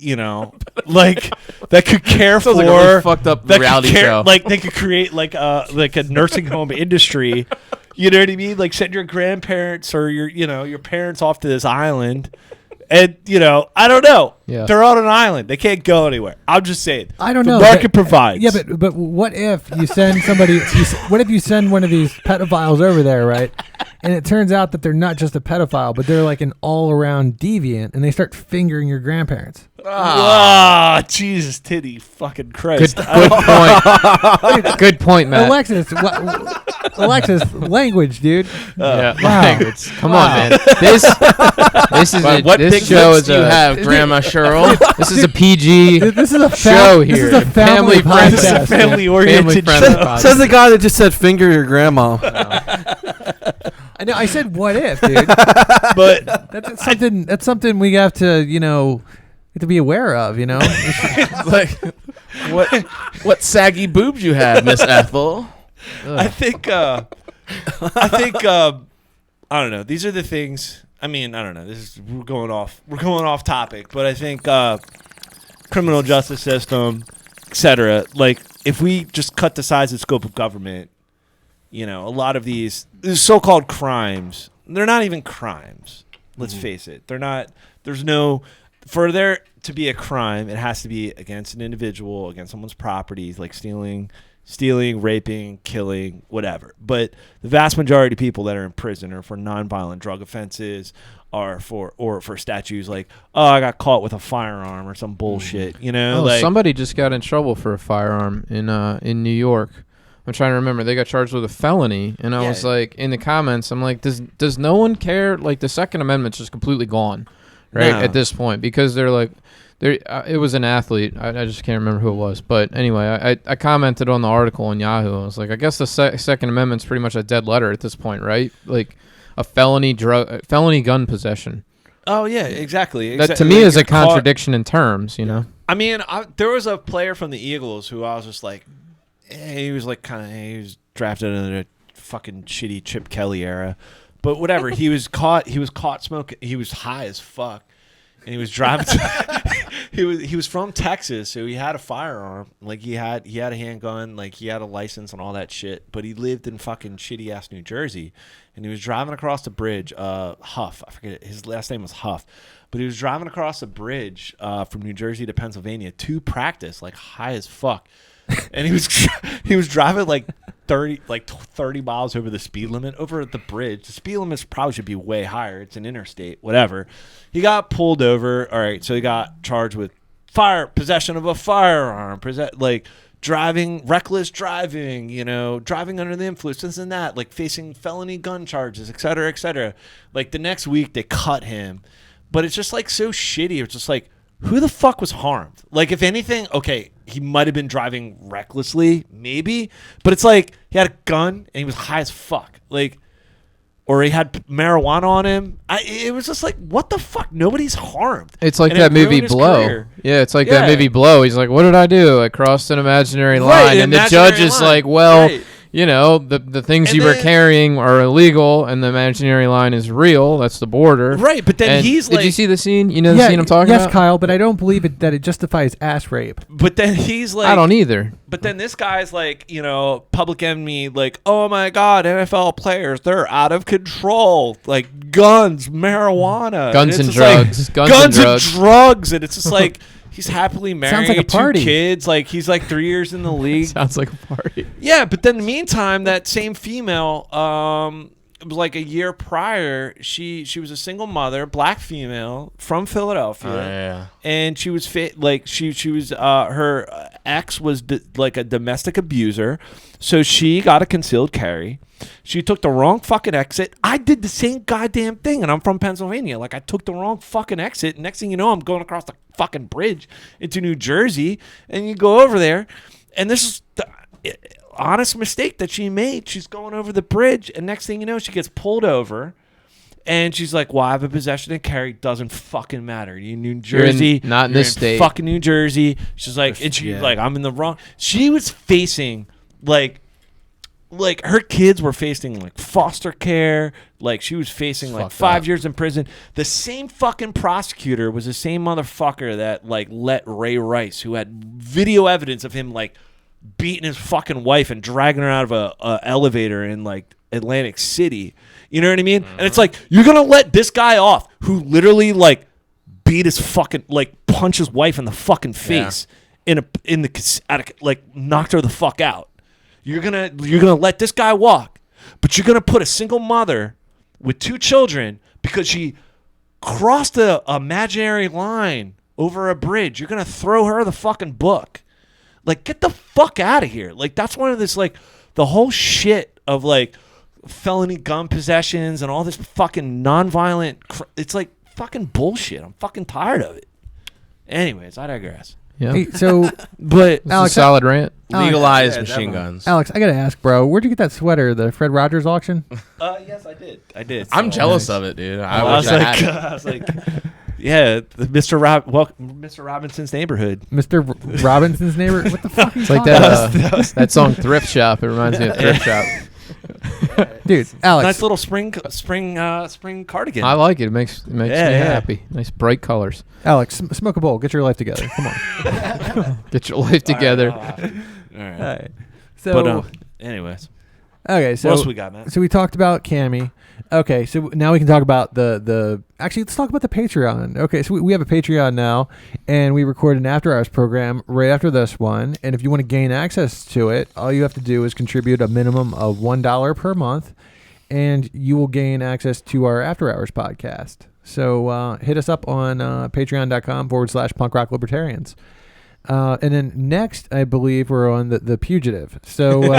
Speaker 4: like that could care for
Speaker 2: like a really fucked up reality show.
Speaker 4: Like they could create like a nursing home industry. You know what I mean? Like send your grandparents or your parents off to this island. And, I don't know.
Speaker 3: Yeah.
Speaker 4: They're on an island. They can't go anywhere. I'm just saying.
Speaker 1: I don't
Speaker 4: the
Speaker 1: know.
Speaker 4: The market provides.
Speaker 1: Yeah, but what if you send somebody, what if you send one of these pedophiles over there, right? And it turns out that they're not just a pedophile, but they're like an all-around deviant, and they start fingering your grandparents.
Speaker 4: Jesus, titty, fucking Christ.
Speaker 3: Good point. Good point, Matt.
Speaker 1: Alexis, language, dude.
Speaker 3: Yeah,
Speaker 1: wow.
Speaker 3: language. Come on, man. This is
Speaker 2: what
Speaker 3: this
Speaker 2: big
Speaker 3: show
Speaker 2: lips
Speaker 3: is
Speaker 2: do you have, Grandma Cheryl?
Speaker 3: This is a PG
Speaker 1: This is a
Speaker 3: show here.
Speaker 1: This is a family podcast.
Speaker 4: Family-oriented
Speaker 3: friendly
Speaker 5: Says the guy that just said finger your grandma.
Speaker 1: I know. I said, what if, dude?
Speaker 4: But
Speaker 1: that's something we have to, to be aware of,
Speaker 2: Like, what saggy boobs you have, Miss Ethel?
Speaker 4: I think I don't know. These are the things. I mean, I don't know. We're going off topic, but I think criminal justice system, etc. Like, if we just cut the size and scope of government, a lot of these so-called crimes, they're not even crimes. Let's face it. They're not. There's no. For there to be a crime, it has to be against an individual, against someone's property, like stealing, raping, killing, whatever. But the vast majority of people that are in prison are for nonviolent drug offenses, or for statutes like, oh, I got caught with a firearm or some bullshit.
Speaker 3: Somebody just got in trouble for a firearm in New York. I'm trying to remember. They got charged with a felony, and I was like, in the comments, I'm like, does no one care? Like, the Second Amendment's just completely gone, right? At this point, because they're like. It was an athlete. I just can't remember who it was. But anyway, I commented on the article on Yahoo. I was like, I guess the Second Amendment's pretty much a dead letter at this point, right? Like a felony gun possession.
Speaker 4: Oh, yeah, exactly.
Speaker 3: That to me is a contradiction in terms,
Speaker 4: I mean, there was a player from the Eagles who I was just like, he was drafted in a fucking shitty Chip Kelly era. But whatever, he was caught smoking. He was high as fuck. And he was driving. He was from Texas, so he had a firearm. Like he had a handgun. Like he had a license and all that shit. But he lived in fucking shitty ass New Jersey, and he was driving across the bridge. Huff, I forget his last name was Huff, but he was driving across the bridge from New Jersey to Pennsylvania to practice, like high as fuck. And he was driving like 30 miles over the speed limit over at the bridge. The speed limit probably should be way higher. It's an interstate, whatever. He got pulled over. All right, so he got charged with possession of a firearm, reckless driving, driving under the influence, this and that, like facing felony gun charges, et cetera, et cetera. Like the next week they cut him, but it's just like so shitty. It's just like, who the fuck was harmed? Like, if anything, okay, he might have been driving recklessly, maybe, but it's like he had a gun and he was high as fuck, like, or he had marijuana on him. It was just like, what the fuck? Nobody's harmed.
Speaker 3: It's like that movie Blow. Career. Yeah, it's like that movie Blow. He's like, what did I do? I crossed an imaginary line, and the judge is like, well. Right. The things you were carrying are illegal, and the imaginary line is real. That's the border.
Speaker 4: Right, but then he's like...
Speaker 3: Did you see the scene? You know the scene I'm talking about?
Speaker 1: Yes, Kyle, but I don't believe that it justifies ass rape.
Speaker 4: But then he's like...
Speaker 3: I don't either.
Speaker 4: But then this guy's like, public enemy, like, oh my God, NFL players, they're out of control. Like, guns, marijuana.
Speaker 3: Guns and drugs.
Speaker 4: Like, guns and drugs. And it's just like... He's happily married.
Speaker 1: Sounds like a party.
Speaker 4: 2 kids. Like, he's like 3 years in the league.
Speaker 3: Sounds like a party.
Speaker 4: Yeah, but then in the meantime, that same female, it was like a year prior, she was a single mother, black female from Philadelphia.
Speaker 2: Oh, yeah.
Speaker 4: And she was her ex was like a domestic abuser, so she got a concealed carry. She took the wrong fucking exit. I did the same goddamn thing, and I'm from Pennsylvania. Like, I took the wrong fucking exit. Next thing you know, I'm going across the fucking bridge into New Jersey, and you go over there, and this is the honest mistake that she made. She's going over the bridge, and next thing you know, she gets pulled over, and she's like, well, I have a possession and carry. Doesn't fucking matter. You're in New Jersey.
Speaker 3: Not in this state.
Speaker 4: Fucking New Jersey. She's like, and she's like, I'm in the wrong. She was facing, like her kids were facing like foster care. Like she was facing like 5 years in prison. The same fucking prosecutor was the same motherfucker that like let Ray Rice, who had video evidence of him like beating his fucking wife and dragging her out of a elevator in like Atlantic City. You know what I mean? Mm-hmm. And it's like, you're gonna let this guy off who literally like beat his fucking punch his wife in the fucking face knocked her the fuck out. You're gonna let this guy walk, but you're gonna put a single mother with 2 children because she crossed a imaginary line over a bridge. You're gonna throw her the fucking book. Get the fuck out of here. That's one of this the whole shit of felony gun possessions and all this fucking nonviolent. It's fucking bullshit. I'm fucking tired of it. Anyways, I digress.
Speaker 3: Yeah.
Speaker 1: Hey, so,
Speaker 3: but Alex, a solid rant.
Speaker 2: Legalize machine guns.
Speaker 1: Alex, I gotta ask, bro, where'd you get that sweater? The Fred Rogers auction?
Speaker 4: Yes, I did.
Speaker 2: I'm jealous of it, dude. I was
Speaker 4: like, yeah, Mr. Robinson's Neighborhood.
Speaker 1: Mr. Robinson's Neighborhood? What the fuck?
Speaker 3: It's like that song Thrift Shop. It reminds me of Thrift Shop.
Speaker 1: Dude, Alex,
Speaker 4: nice little spring cardigan.
Speaker 3: I like it. It makes me happy. Nice bright colors.
Speaker 1: Alex, smoke a bowl. Get your life together. Come on.
Speaker 3: Get your life together.
Speaker 4: All right.
Speaker 1: So,
Speaker 4: anyways.
Speaker 1: Okay, so
Speaker 4: what else we got, man?
Speaker 1: So we talked about Cammy. Okay, so now we can talk about actually, let's talk about the Patreon. Okay, so we have a Patreon now, and we record an after hours program right after this one. And if you want to gain access to it, all you have to do is contribute a minimum of $1 per month, and you will gain access to our after hours podcast. So hit us up on patreon.com/punk rock libertarians. And then next, I believe we're on the Fugitive. So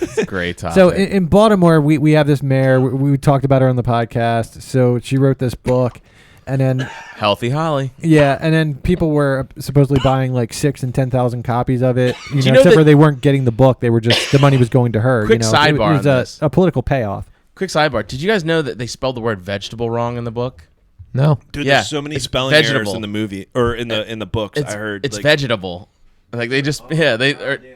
Speaker 2: it's a great topic.
Speaker 1: So in Baltimore, we have this mayor. We talked about her on the podcast. So she wrote this book, and then
Speaker 2: Healthy Holly.
Speaker 1: Yeah, and then people were supposedly buying 6,000 and 10,000 copies of it. You know,
Speaker 2: know
Speaker 1: except for they weren't getting the book. They were just the money was going to her.
Speaker 2: Quick sidebar.
Speaker 1: It was a political payoff.
Speaker 2: Quick sidebar. Did you guys know that they spelled the word vegetable wrong in the book?
Speaker 3: No,
Speaker 4: dude. There's so many spelling errors in the movie or in the books. I heard
Speaker 2: it's vegetable. They just they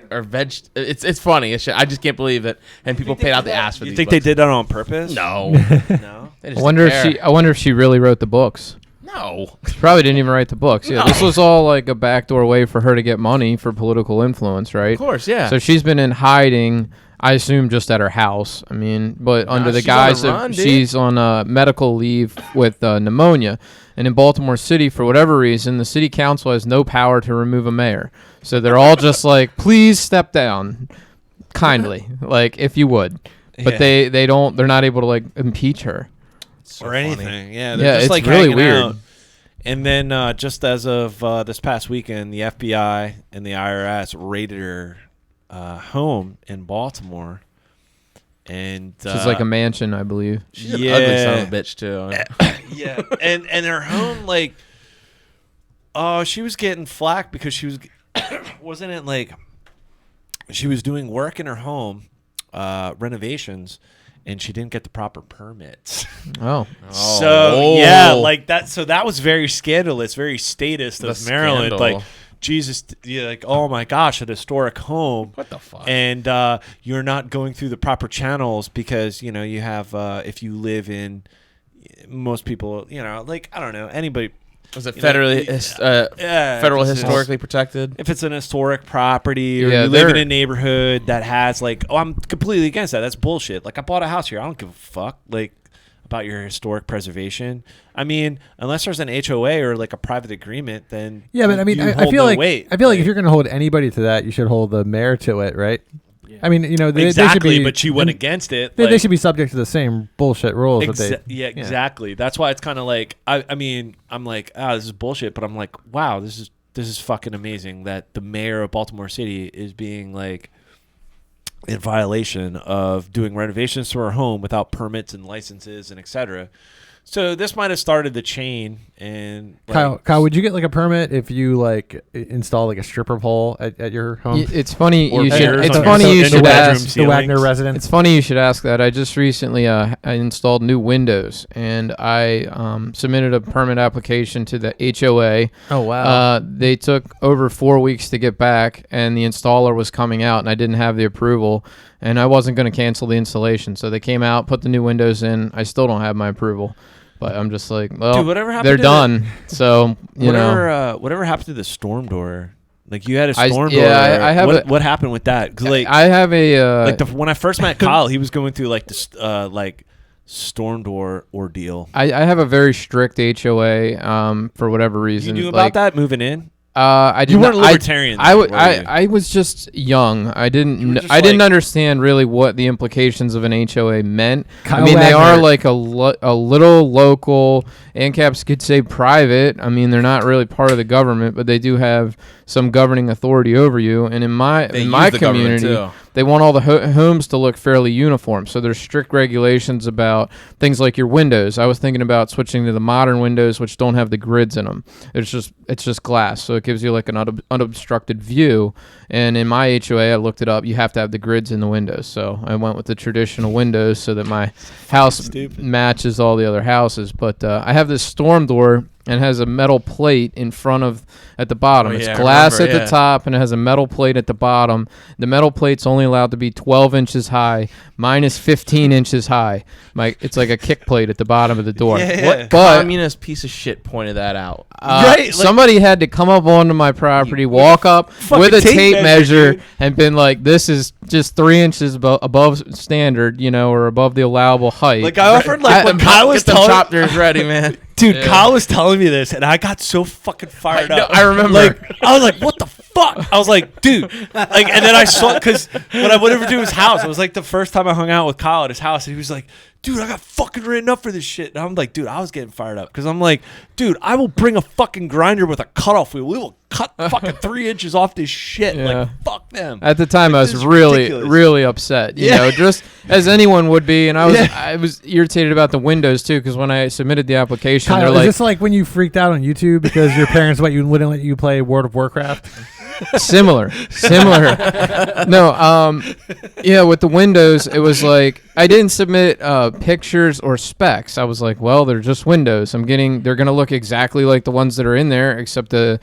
Speaker 2: are veg. It's funny. I just can't believe that. And people paid out the ass for these.
Speaker 4: You think
Speaker 2: books.
Speaker 4: they did that on purpose?
Speaker 2: No,
Speaker 4: no.
Speaker 3: I wonder if she really wrote the books.
Speaker 2: No,
Speaker 3: she probably didn't even write the books. Yeah, this was all a backdoor way for her to get money for political influence, right? Of
Speaker 2: course, yeah.
Speaker 3: So she's been in hiding. I assume just at her house. I mean, but under the guise of she's on medical leave with pneumonia. And in Baltimore City, for whatever reason, the city council has no power to remove a mayor. So they're all just please step down, kindly, if you would. But they're not able to impeach her.
Speaker 4: So or anything. Funny. Yeah,
Speaker 3: they're just it's really weird.
Speaker 4: Out. And then just as of this past weekend, the FBI and the IRS raided her home in Baltimore, and
Speaker 3: she's a mansion, I believe.
Speaker 2: She's an ugly son of a bitch too.
Speaker 4: Yeah, and her home she was getting flack because she was wasn't it she was doing work in her home, renovations, and she didn't get the proper permits.
Speaker 3: Oh.
Speaker 4: So yeah, that. So that was very scandalous, very statist of Maryland.
Speaker 2: Scandal.
Speaker 4: Jesus, oh my gosh, an historic home.
Speaker 2: What the fuck?
Speaker 4: And you're not going through the proper channels because, you have, if you live in, most people, I don't know, anybody.
Speaker 2: Was it federally federal historically protected?
Speaker 4: If it's an historic property or you live in a neighborhood that has I'm completely against that. That's bullshit. I bought a house here. I don't give a fuck. About your historic preservation. I mean, unless there's an HOA or a private agreement, then
Speaker 1: yeah. But I mean, I feel like if you're going to hold anybody to that, you should hold the mayor to it, right? Yeah. I mean, they should be,
Speaker 4: but she went against it.
Speaker 1: They should be subject to the same bullshit rules.
Speaker 4: Exactly. That's why it's kind of I mean, I'm this is bullshit, but I'm wow, this is fucking amazing that the mayor of Baltimore City is being in violation of doing renovations to her home without permits and licenses and etc. So this might have started the chain. And
Speaker 1: Kyle, would you get a permit if you install a stripper pole at your home?
Speaker 3: It's funny you should. It's funny you should ask
Speaker 1: the Wagner residence.
Speaker 3: It's funny you should ask that. I just recently I installed new windows and I submitted a permit application to the HOA.
Speaker 1: Oh wow!
Speaker 3: They took over 4 weeks to get back, and the installer was coming out, and I didn't have the approval, and I wasn't going to cancel the installation. So they came out, put the new windows in. I still don't have my approval. But I'm just well, dude,
Speaker 4: whatever happened
Speaker 3: they're done. So,
Speaker 4: whatever happened to the storm door? You had a storm door.
Speaker 3: Yeah, I have
Speaker 4: what happened with that? Cause
Speaker 3: I have a...
Speaker 4: when I first met Kyle, he was going through this storm door ordeal?
Speaker 3: I have a very strict HOA for whatever reason.
Speaker 4: You knew about that moving in?
Speaker 3: I didn't.
Speaker 4: You weren't libertarian.
Speaker 3: I was just young. I didn't understand really what the implications of an HOA meant.
Speaker 1: Kyle
Speaker 3: I mean,
Speaker 1: Wagner.
Speaker 3: they are like a little local. ANCAPs could say private. I mean, they're not really part of the government, but they do have some governing authority over you. And in my community, they want all the homes to look fairly uniform. So there's strict regulations about things like your windows. I was thinking about switching to the modern windows, which don't have the grids in them. It's just glass, so it gives you like an unobstructed view. And in my HOA, I looked it up. You have to have the grids in the windows. So I went with the traditional windows so that my house matches all the other houses. But I have this storm door and has a metal plate in front of at the bottom. It's glass at the top and it has a metal plate at the bottom. The metal plate's only allowed to be 12 inches high. Mine is 15 inches high. It's like a kick plate at the bottom of the door.
Speaker 2: What communist piece of shit pointed that out?
Speaker 3: Somebody had to come up onto my property, walk up with a tape measure and been like, this is just 3 inches above standard, or above the allowable height.
Speaker 4: Like I offered when Kyle was
Speaker 2: telling chopters ready, man.
Speaker 4: Dude, Kyle was telling me this, and I got so fucking fired up.
Speaker 2: I remember.
Speaker 4: I was like, what the fuck? I was like, dude. And then I saw, because when I went over to his house, it was like the first time I hung out with Kyle at his house, and he was like, dude, I got fucking written up for this shit. And I'm like, dude, I was getting fired up. Because I'm like, dude, I will bring a fucking grinder with a cutoff wheel. We will cut fucking 3 inches off this shit.
Speaker 3: Yeah.
Speaker 4: Like, fuck them.
Speaker 3: At the time, I was really upset. You know, just as anyone would be. And I was irritated about the windows, too, because when I submitted the application,
Speaker 1: Kyle,
Speaker 3: they're
Speaker 1: is
Speaker 3: like...
Speaker 1: this like when you freaked out on YouTube because your parents wouldn't let you play World of Warcraft?
Speaker 3: Similar. No, with the windows, it was like I didn't submit pictures or specs. I was like, well, they're just windows. They're gonna look exactly like the ones that are in there, except the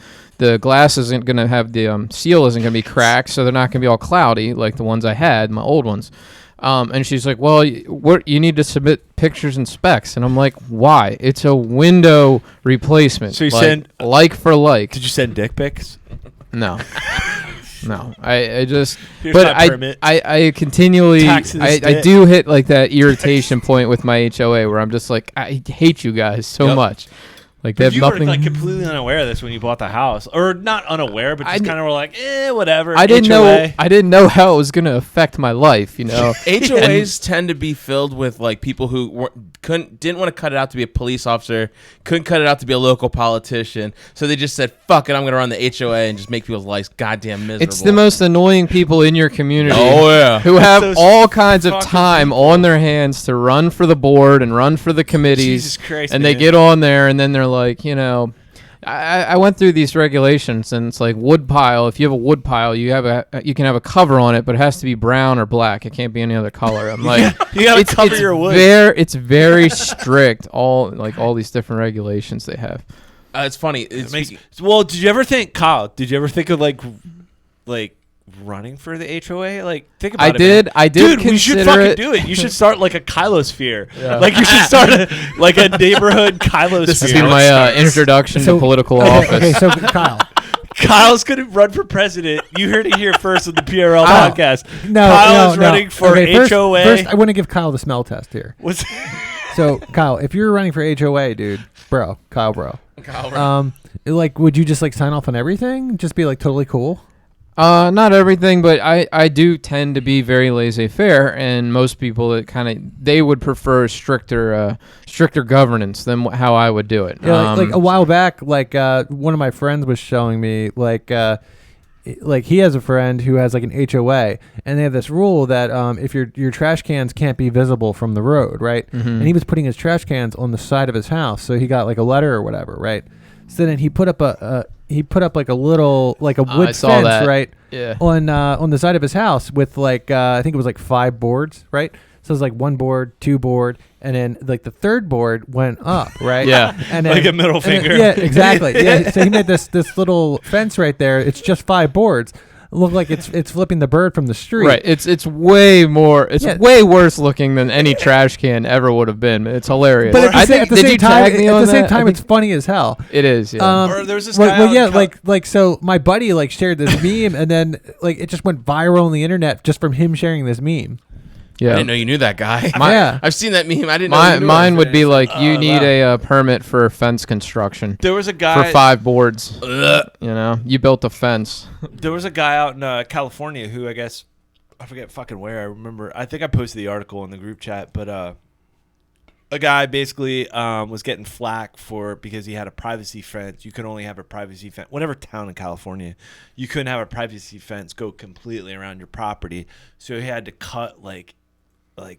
Speaker 3: glass isn't gonna have the seal isn't gonna be cracked, so they're not gonna be all cloudy like the ones I had, my old ones. And she's like, well, you need to submit pictures and specs. And I'm like, why? It's a window replacement.
Speaker 4: So you send
Speaker 3: like for like.
Speaker 4: Did you send dick pics?
Speaker 3: No. I just,
Speaker 4: Here's
Speaker 3: but
Speaker 4: my permit.
Speaker 3: I continually, I do hit like that irritation point with my HOA where I'm just like, I hate you guys so much. Like they have nothing.
Speaker 4: You were like completely unaware of this when you bought the house, or not unaware, but just kind of were like, whatever.
Speaker 3: I didn't know how it was going to affect my life.
Speaker 2: HOAs tend to be filled with like people who didn't want to cut it out to be a police officer, couldn't cut it out to be a local politician, so they just said, "Fuck it, I'm going to run the HOA and just make people's lives goddamn miserable."
Speaker 3: It's the most annoying people in your community.
Speaker 2: Oh yeah,
Speaker 3: who have all kinds of time on their hands to run for the board and run for the committees.
Speaker 4: Jesus Christ,
Speaker 3: and they get on there and then they're like, I went through these regulations and it's like wood pile. If you have a wood pile, you can have a cover on it, but it has to be brown or black. It can't be any other color. I'm like,
Speaker 4: you gotta cover your wood.
Speaker 3: It's very strict. All these different regulations they have.
Speaker 2: It's funny.
Speaker 4: Well, did you ever think, Kyle? Did you ever think of like running for the HOA? Like, think about it.
Speaker 3: I did.
Speaker 4: Dude, we should fucking do it. You should start like a Kylosphere. Yeah. Like you should start a neighborhood Kylosphere.
Speaker 3: This is my introduction to political office.
Speaker 1: Okay, so Kyle.
Speaker 4: Kyle's gonna run for president. You heard it here first on the PRL podcast.
Speaker 1: Kyle's
Speaker 4: running for HOA.
Speaker 1: First, I want to give Kyle the smell test here. So, Kyle, if you're running for HOA, dude, Kyle, bro. Like, would you just like sign off on everything? Just be like totally cool?
Speaker 3: Not everything, but I do tend to be very laissez-faire, and most people they would prefer stricter governance than how I would do it.
Speaker 1: Yeah, like a while back, one of my friends was showing me like he has a friend who has like an HOA, and they have this rule that if your trash cans can't be visible from the road, right? Mm-hmm. And he was putting his trash cans on the side of his house, so he got like a letter or whatever, right? So then he put up like a little like a wood fence, right?
Speaker 3: Yeah.
Speaker 1: On the side of his house with like I think it was like 5 boards, right? So it was like 1 board, 2 board, and then like the 3rd board went up, right?
Speaker 3: Yeah.
Speaker 1: And then,
Speaker 4: like a middle finger.
Speaker 1: Yeah, exactly. Yeah. So he made this little fence right there. It's just 5 boards. Look like it's flipping the bird from the street.
Speaker 3: Right. It's way more. It's way worse looking than any trash can ever would have been. It's hilarious.
Speaker 1: But at the same time, it's funny as hell.
Speaker 3: It is. Yeah.
Speaker 4: Or there's this guy.
Speaker 1: So my buddy like shared this meme, and then like it just went viral on the internet just from him sharing this meme.
Speaker 3: Yeah.
Speaker 2: I didn't know you knew that guy.
Speaker 1: Yeah.
Speaker 2: I've seen that meme. I didn't know.
Speaker 3: Mine would be like, you need a permit for fence construction.
Speaker 4: There was a guy
Speaker 3: for 5 boards. You built a fence.
Speaker 4: There was a guy out in California who I forget fucking where. I remember. I think I posted the article in the group chat, but a guy basically was getting flack because he had a privacy fence. You could only have a privacy fence. Whatever town in California, you couldn't have a privacy fence go completely around your property. So he had to cut like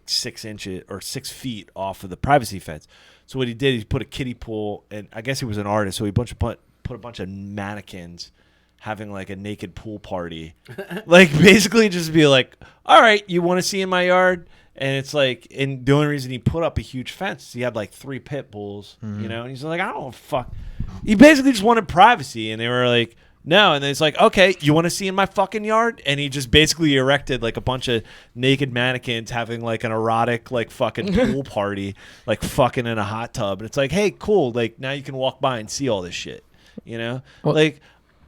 Speaker 4: 6 inches or 6 feet off of the privacy fence. So what he did, he put a kiddie pool, and I guess he was an artist, so he put a bunch of mannequins having like a naked pool party. Like basically just be like, all right, you want to see in my yard? And it's like, and the only reason he put up a huge fence, he had like 3 pit bulls, and he's like, I don't fuck. He basically just wanted privacy, and they were like, no. And then it's like, okay, you want to see in my fucking yard? And he just basically erected like a bunch of naked mannequins having like an erotic like fucking pool party, like fucking in a hot tub. And it's like, hey, cool. Like now you can walk by and see all this shit, Well, like,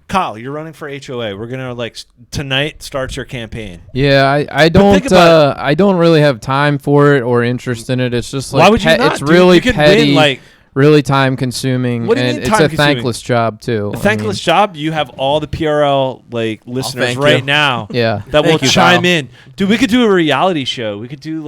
Speaker 4: Kyle, you're running for HOA. We're gonna tonight starts your campaign.
Speaker 3: Yeah, I don't really have time for it or interest in it. It's just like
Speaker 4: why would you not?
Speaker 3: It's really
Speaker 4: you
Speaker 3: petty,
Speaker 4: win,
Speaker 3: really time consuming,
Speaker 4: What do you
Speaker 3: and
Speaker 4: mean
Speaker 3: it's
Speaker 4: time
Speaker 3: a thankless job too.
Speaker 4: A thankless job. You have all the PRL listeners
Speaker 2: thank
Speaker 4: right
Speaker 2: you.
Speaker 4: now.
Speaker 3: Yeah,
Speaker 4: that will
Speaker 2: you,
Speaker 4: chime
Speaker 2: Kyle.
Speaker 4: in. Dude, we could do a reality show. We could do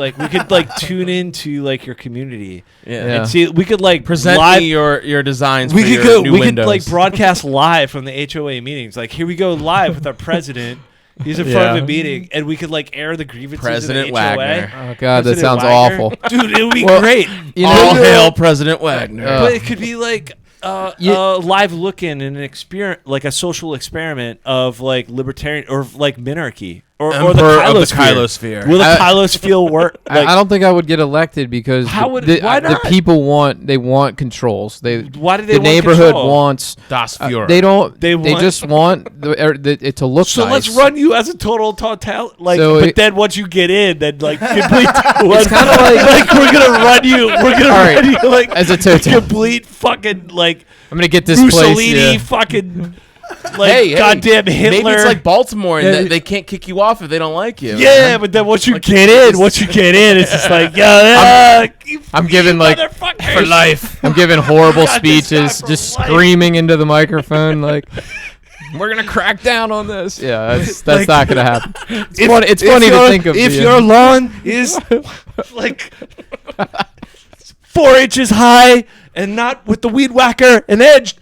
Speaker 4: tune into like your community.
Speaker 2: Yeah.
Speaker 4: And see, we could
Speaker 2: present
Speaker 4: live,
Speaker 2: me your designs.
Speaker 4: We
Speaker 2: for
Speaker 4: could
Speaker 2: your
Speaker 4: go.
Speaker 2: new
Speaker 4: We
Speaker 2: windows.
Speaker 4: could like broadcast live from the HOA meetings. Like here we go live with our president. He's in front of a meeting, and we could like air the grievances
Speaker 2: President
Speaker 4: of the HOA.
Speaker 2: Wagner.
Speaker 3: Oh God, that
Speaker 4: President
Speaker 3: sounds
Speaker 4: Wagner.
Speaker 3: awful.
Speaker 4: Dude, it would be
Speaker 3: Well,
Speaker 4: great.
Speaker 2: All hail President Wagner.
Speaker 4: But it could be like live look-in and an experiment, like a social experiment of like libertarian or like minarchy or the Kylosphere. Will the Kylosphere work? Like,
Speaker 3: I don't think I would get elected because
Speaker 4: why
Speaker 3: the
Speaker 4: not?
Speaker 3: people want controls.
Speaker 4: Why do they
Speaker 3: the
Speaker 4: want
Speaker 3: neighborhood
Speaker 4: control?
Speaker 3: wants
Speaker 2: Das Fuhrer.
Speaker 3: They just want it to look
Speaker 4: So
Speaker 3: nice.
Speaker 4: let's run you as a total total
Speaker 3: So
Speaker 4: then once you get in, then like complete.
Speaker 3: It's kind of
Speaker 4: like we're gonna run you. We're gonna run you like
Speaker 3: as a total.
Speaker 4: complete fucking like
Speaker 3: I'm gonna get this
Speaker 4: Mussolini
Speaker 3: place.
Speaker 4: fucking like goddamn Hitler.
Speaker 2: Maybe it's like Baltimore, and they can't kick you off if they don't like you.
Speaker 4: Yeah, but then once you get in, it's just like,
Speaker 3: I'm giving like
Speaker 2: for life.
Speaker 3: I'm giving horrible
Speaker 4: Got this guy
Speaker 3: speeches,
Speaker 4: for
Speaker 3: just
Speaker 4: life.
Speaker 3: screaming into the microphone like, "We're gonna crack down on this." Yeah, that's not gonna happen. It's funny to think of.
Speaker 4: If your lawn is like 4 inches high and not with the weed whacker and edged,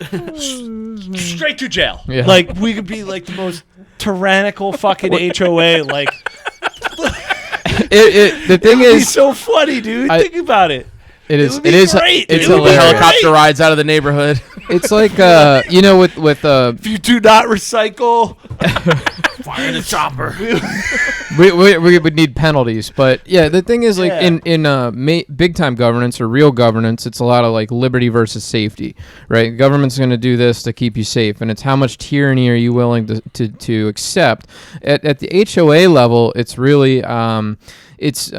Speaker 4: straight to jail.
Speaker 3: Yeah.
Speaker 4: Like we could be like the most tyrannical fucking HOA. Like
Speaker 3: the thing
Speaker 4: it'd be
Speaker 3: is,
Speaker 4: so funny, dude. Think about it.
Speaker 3: It is.
Speaker 4: would be
Speaker 3: It is.
Speaker 4: great.
Speaker 3: It's
Speaker 4: It would be
Speaker 3: hilarious.
Speaker 2: Helicopter rides out of the neighborhood.
Speaker 3: It's like with
Speaker 4: If you do not recycle,
Speaker 2: Fire the chopper.
Speaker 3: we would need penalties, but yeah, the thing is like in big time governance or real governance, it's a lot of like liberty versus safety, right? The government's going to do this to keep you safe, and it's how much tyranny are you willing to accept. At the HOA level, it's really it's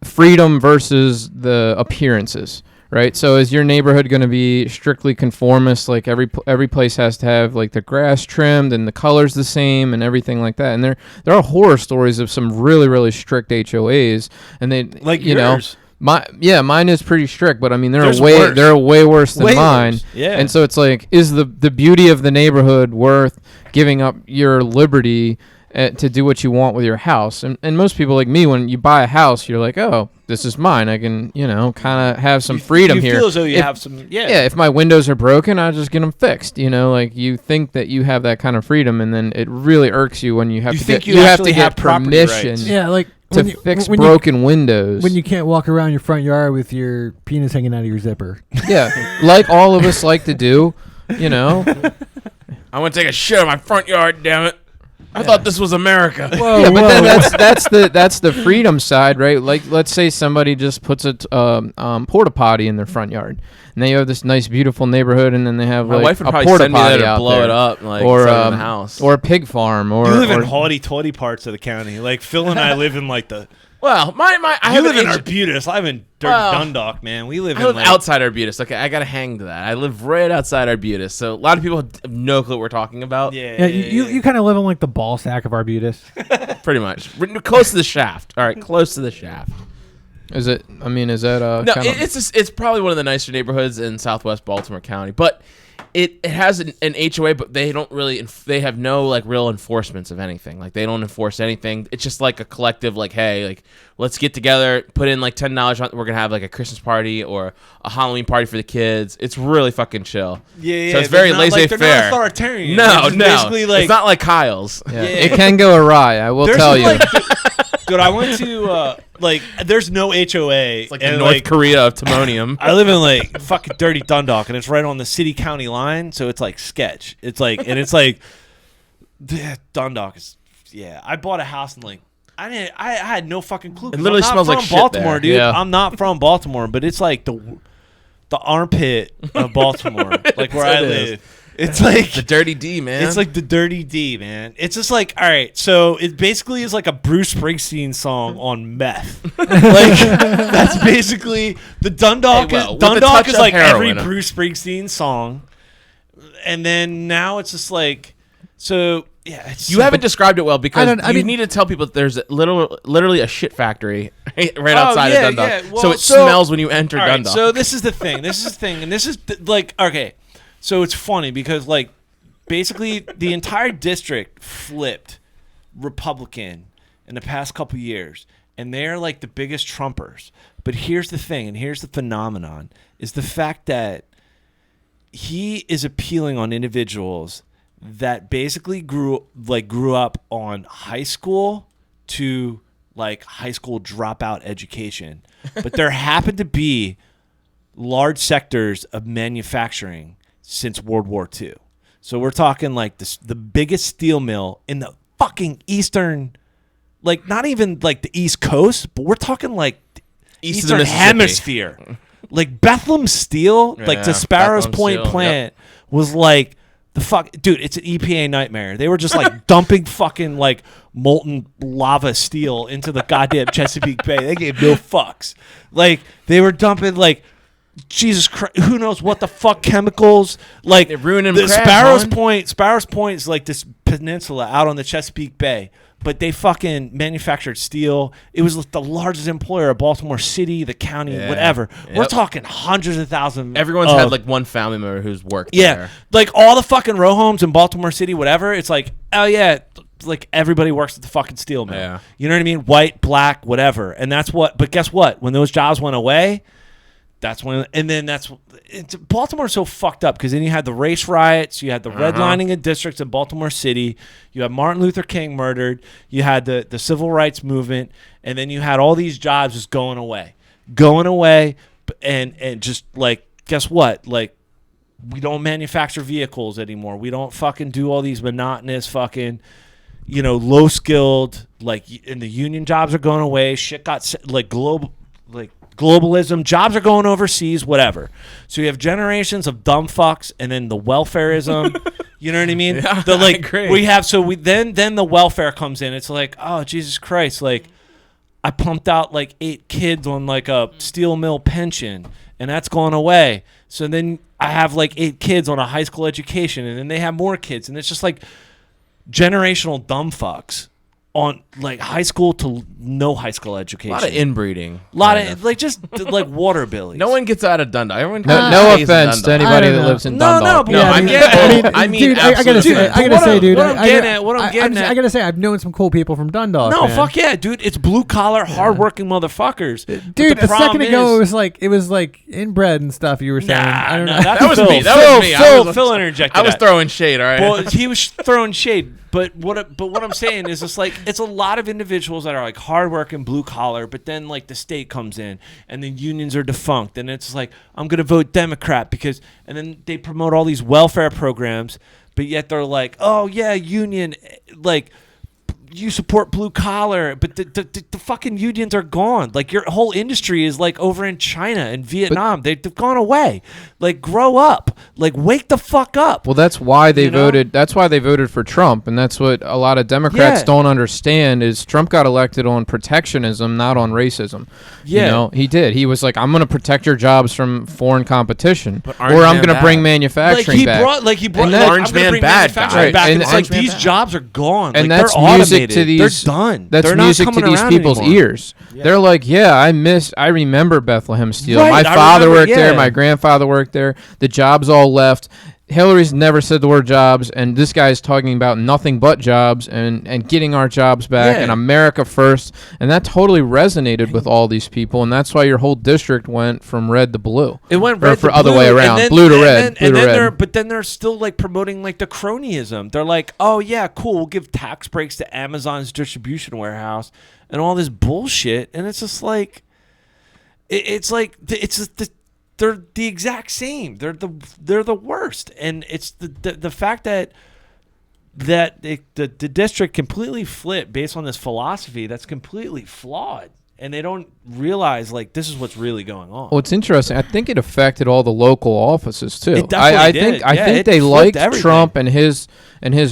Speaker 3: freedom versus the appearances. Right, so is your neighborhood going to be strictly conformist? Like every place has to have like the grass trimmed and the colors the same and everything like that. And there are horror stories of some really really strict HOAs, and they
Speaker 4: like
Speaker 3: yours. Mine is pretty strict, but I mean they're
Speaker 4: There's
Speaker 3: way worse than
Speaker 4: Way
Speaker 3: mine.
Speaker 4: worse. Yeah.
Speaker 3: And so it's like, is the beauty of the neighborhood worth giving up your liberty to do what you want with your house? And most people like me, when you buy a house, you're like, oh, this is mine. I can, kind of have some freedom
Speaker 4: you
Speaker 3: here.
Speaker 4: feel as though you have some,
Speaker 3: Yeah, if my windows are broken, I'll just get them fixed. Like you think that you have that kind of freedom, and then it really irks you when you have to get permission.
Speaker 4: Rights.
Speaker 1: Yeah, like
Speaker 3: to fix broken windows.
Speaker 1: When you can't walk around your front yard with your penis hanging out of your zipper.
Speaker 3: Yeah, like all of us like to do.
Speaker 2: I want to take a shit in my front yard. Damn it! I thought this was America.
Speaker 3: Then that's the freedom side, right? Like, let's say somebody just puts a porta potty in their front yard, and they have this nice, beautiful neighborhood, and then they have
Speaker 2: My
Speaker 3: like
Speaker 2: wife would
Speaker 3: a
Speaker 2: probably
Speaker 3: porta
Speaker 2: send me there
Speaker 3: potty
Speaker 2: to
Speaker 3: out
Speaker 2: blow
Speaker 3: there.
Speaker 2: it up, like
Speaker 3: or
Speaker 2: in front of the house,
Speaker 3: or a pig farm, or
Speaker 4: You live in
Speaker 3: or-
Speaker 4: haughty-tawty parts of the county. Like Phil and I live in like the
Speaker 2: Well,
Speaker 4: I live in Arbutus. I live in Dundalk, man. We live in
Speaker 2: outside Arbutus. Okay, I gotta hang to that. I live right outside Arbutus, so a lot of people have no clue what we're talking about.
Speaker 1: Yeah. You kind of live in like the ball sack of Arbutus.
Speaker 2: Pretty much. We're close to the shaft. All right, close to the shaft.
Speaker 3: Is it? I mean, is that
Speaker 2: no? It's probably one of the nicer neighborhoods in Southwest Baltimore County, but it has an HOA, but they don't really. They have no like real enforcements of anything. Like they don't enforce anything. It's just like a collective. Like, hey, like let's get together, put in like $10. We're gonna have like a Christmas party or a Halloween party for the kids. It's really fucking chill.
Speaker 4: Yeah.
Speaker 2: So it's very laissez-faire.
Speaker 4: They're not authoritarian.
Speaker 2: No.
Speaker 4: Basically, like,
Speaker 2: it's not like Kyle's.
Speaker 3: Yeah. It can go awry. I will tell you.
Speaker 4: Dude, I went to there's no HOA.
Speaker 2: It's like the North Korea of Timonium.
Speaker 4: I live in like fucking dirty Dundalk, and it's right on the city-county line, so it's like sketch. It's like Dundalk is. Yeah, I bought a house in like I had no fucking clue.
Speaker 2: It literally smells like shit
Speaker 4: Baltimore,
Speaker 2: there.
Speaker 4: dude.
Speaker 3: Yeah.
Speaker 4: I'm not from Baltimore, but it's like the armpit of Baltimore, like where I live. It's like
Speaker 2: the dirty D, man.
Speaker 4: It's like the dirty D, man. It's just like, all right, so it basically is like a Bruce Springsteen song on meth. Like that's basically the Dundalk. Dundalk is like every Bruce Springsteen song, and then now it's just like, so yeah.
Speaker 2: You haven't described it well because you need to tell people that there's literally a shit factory right outside of Dundalk,
Speaker 4: yeah. Well,
Speaker 2: so it smells when you enter Dundalk.
Speaker 4: Right, so this is the thing, and this is like okay. So it's funny because, like, basically the entire district flipped Republican in the past couple years, and they're, like, the biggest Trumpers. But here's the thing, and here's the phenomenon, is the fact that he is appealing on individuals that basically grew up on high school to, like, high school dropout education. But there happened to be large sectors of manufacturing since World War II. So we're talking like the biggest steel mill in the fucking eastern, like not even like the East Coast, but we're talking like Eastern Hemisphere. Like Bethlehem Steel, like the Sparrows Point plant was like the fuck, dude, it's an EPA nightmare. They were just like dumping fucking like molten lava steel into the goddamn Chesapeake Bay. They gave no fucks. Like they were dumping like, Jesus Christ, who knows what the fuck chemicals, like
Speaker 2: they're ruining
Speaker 4: the Sparrows Point is like this peninsula out on the Chesapeake Bay, but they fucking manufactured steel. It was the largest employer of Baltimore City, the county, whatever. Yep. We're talking hundreds of thousands.
Speaker 2: Everyone's had like one family member who's worked there.
Speaker 4: Like all the fucking row homes in Baltimore City, whatever. It's like, oh yeah, like everybody works at the fucking steel mill.
Speaker 2: Yeah.
Speaker 4: You know what I mean? White, black, whatever. And that's what. But guess what? When those jobs went away. That's when, and then Baltimore's so fucked up because then you had the race riots, you had the redlining of districts in Baltimore City, you had Martin Luther King murdered, you had the civil rights movement, and then you had all these jobs just going away, and just like, guess what? Like, we don't manufacture vehicles anymore. We don't fucking do all these monotonous fucking, low skilled, like, and the union jobs are going away. Shit got like globalism, jobs are going overseas, whatever. So you have generations of dumb fucks, and then the welfareism. You know what I mean?
Speaker 2: Yeah,
Speaker 4: I
Speaker 2: agree.
Speaker 4: Then the welfare comes in. It's like, oh Jesus Christ! Like I pumped out like 8 kids on like a steel mill pension, and that's gone away. So then I have like 8 kids on a high school education, and then they have more kids, and it's just like generational dumb fucks. On like high school to no high school education.
Speaker 2: A lot of inbreeding.
Speaker 4: A lot of like just like water billies.
Speaker 2: No one gets out of Dundalk. Everyone
Speaker 3: no offense to anybody that lives in Dundalk.
Speaker 4: No,
Speaker 2: I
Speaker 1: mean, I gotta say, dude.
Speaker 4: What I'm getting at.
Speaker 1: I gotta say, I've known some cool people from Dundalk.
Speaker 4: No,
Speaker 1: man.
Speaker 4: Fuck yeah, dude. It's blue collar, hardworking motherfuckers.
Speaker 1: Dude, a second ago it was like inbred and stuff. You were saying. I don't know.
Speaker 2: That was me. That was me.
Speaker 4: Phil interjected.
Speaker 2: I was throwing shade. All right.
Speaker 4: Well, he was throwing shade. But what I'm saying is it's like it's a lot of individuals that are like hardworking, blue collar, but then like the state comes in and the unions are defunct, and it's like I'm gonna vote Democrat because, and then they promote all these welfare programs, but yet they're like, oh yeah, union, like you support blue collar, but the fucking unions are gone. Like your whole industry is like over in China and Vietnam. They've gone away. Like grow up. Like wake the fuck up.
Speaker 3: Well, that's why they voted. That's why they voted for Trump, and that's what a lot of Democrats don't understand. Is Trump got elected on protectionism, not on racism. Yeah, you know, he did. He was like, I'm going to protect your jobs from foreign competition, or I'm going to bring manufacturing back.
Speaker 4: He brought
Speaker 2: Orange Man bad
Speaker 4: back. And it's like these jobs are gone.
Speaker 3: And
Speaker 4: like,
Speaker 3: that's music to these.
Speaker 4: They're done.
Speaker 3: That's music to these people's ears. Yeah. They're like, I remember Bethlehem Steel. Right, my father worked there. My grandfather worked there. The jobs all left. Hillary's never said the word jobs, and this guy's talking about nothing but jobs and getting our jobs back and America first. And that totally resonated with all these people, and that's why your whole district went from red to blue.
Speaker 4: It went red to blue.
Speaker 3: Other way around, blue to red.
Speaker 4: But then they're still like promoting like the cronyism. They're like, oh yeah, cool, we'll give tax breaks to Amazon's distribution warehouse and all this bullshit. And it's just like, they're the exact same. They're the worst, and it's the fact that the district completely flipped based on this philosophy that's completely flawed, and they don't realize like this is what's really going on.
Speaker 3: Well, it's interesting. I think it affected all the local offices too.
Speaker 4: It definitely did.
Speaker 3: I think they liked Trump and his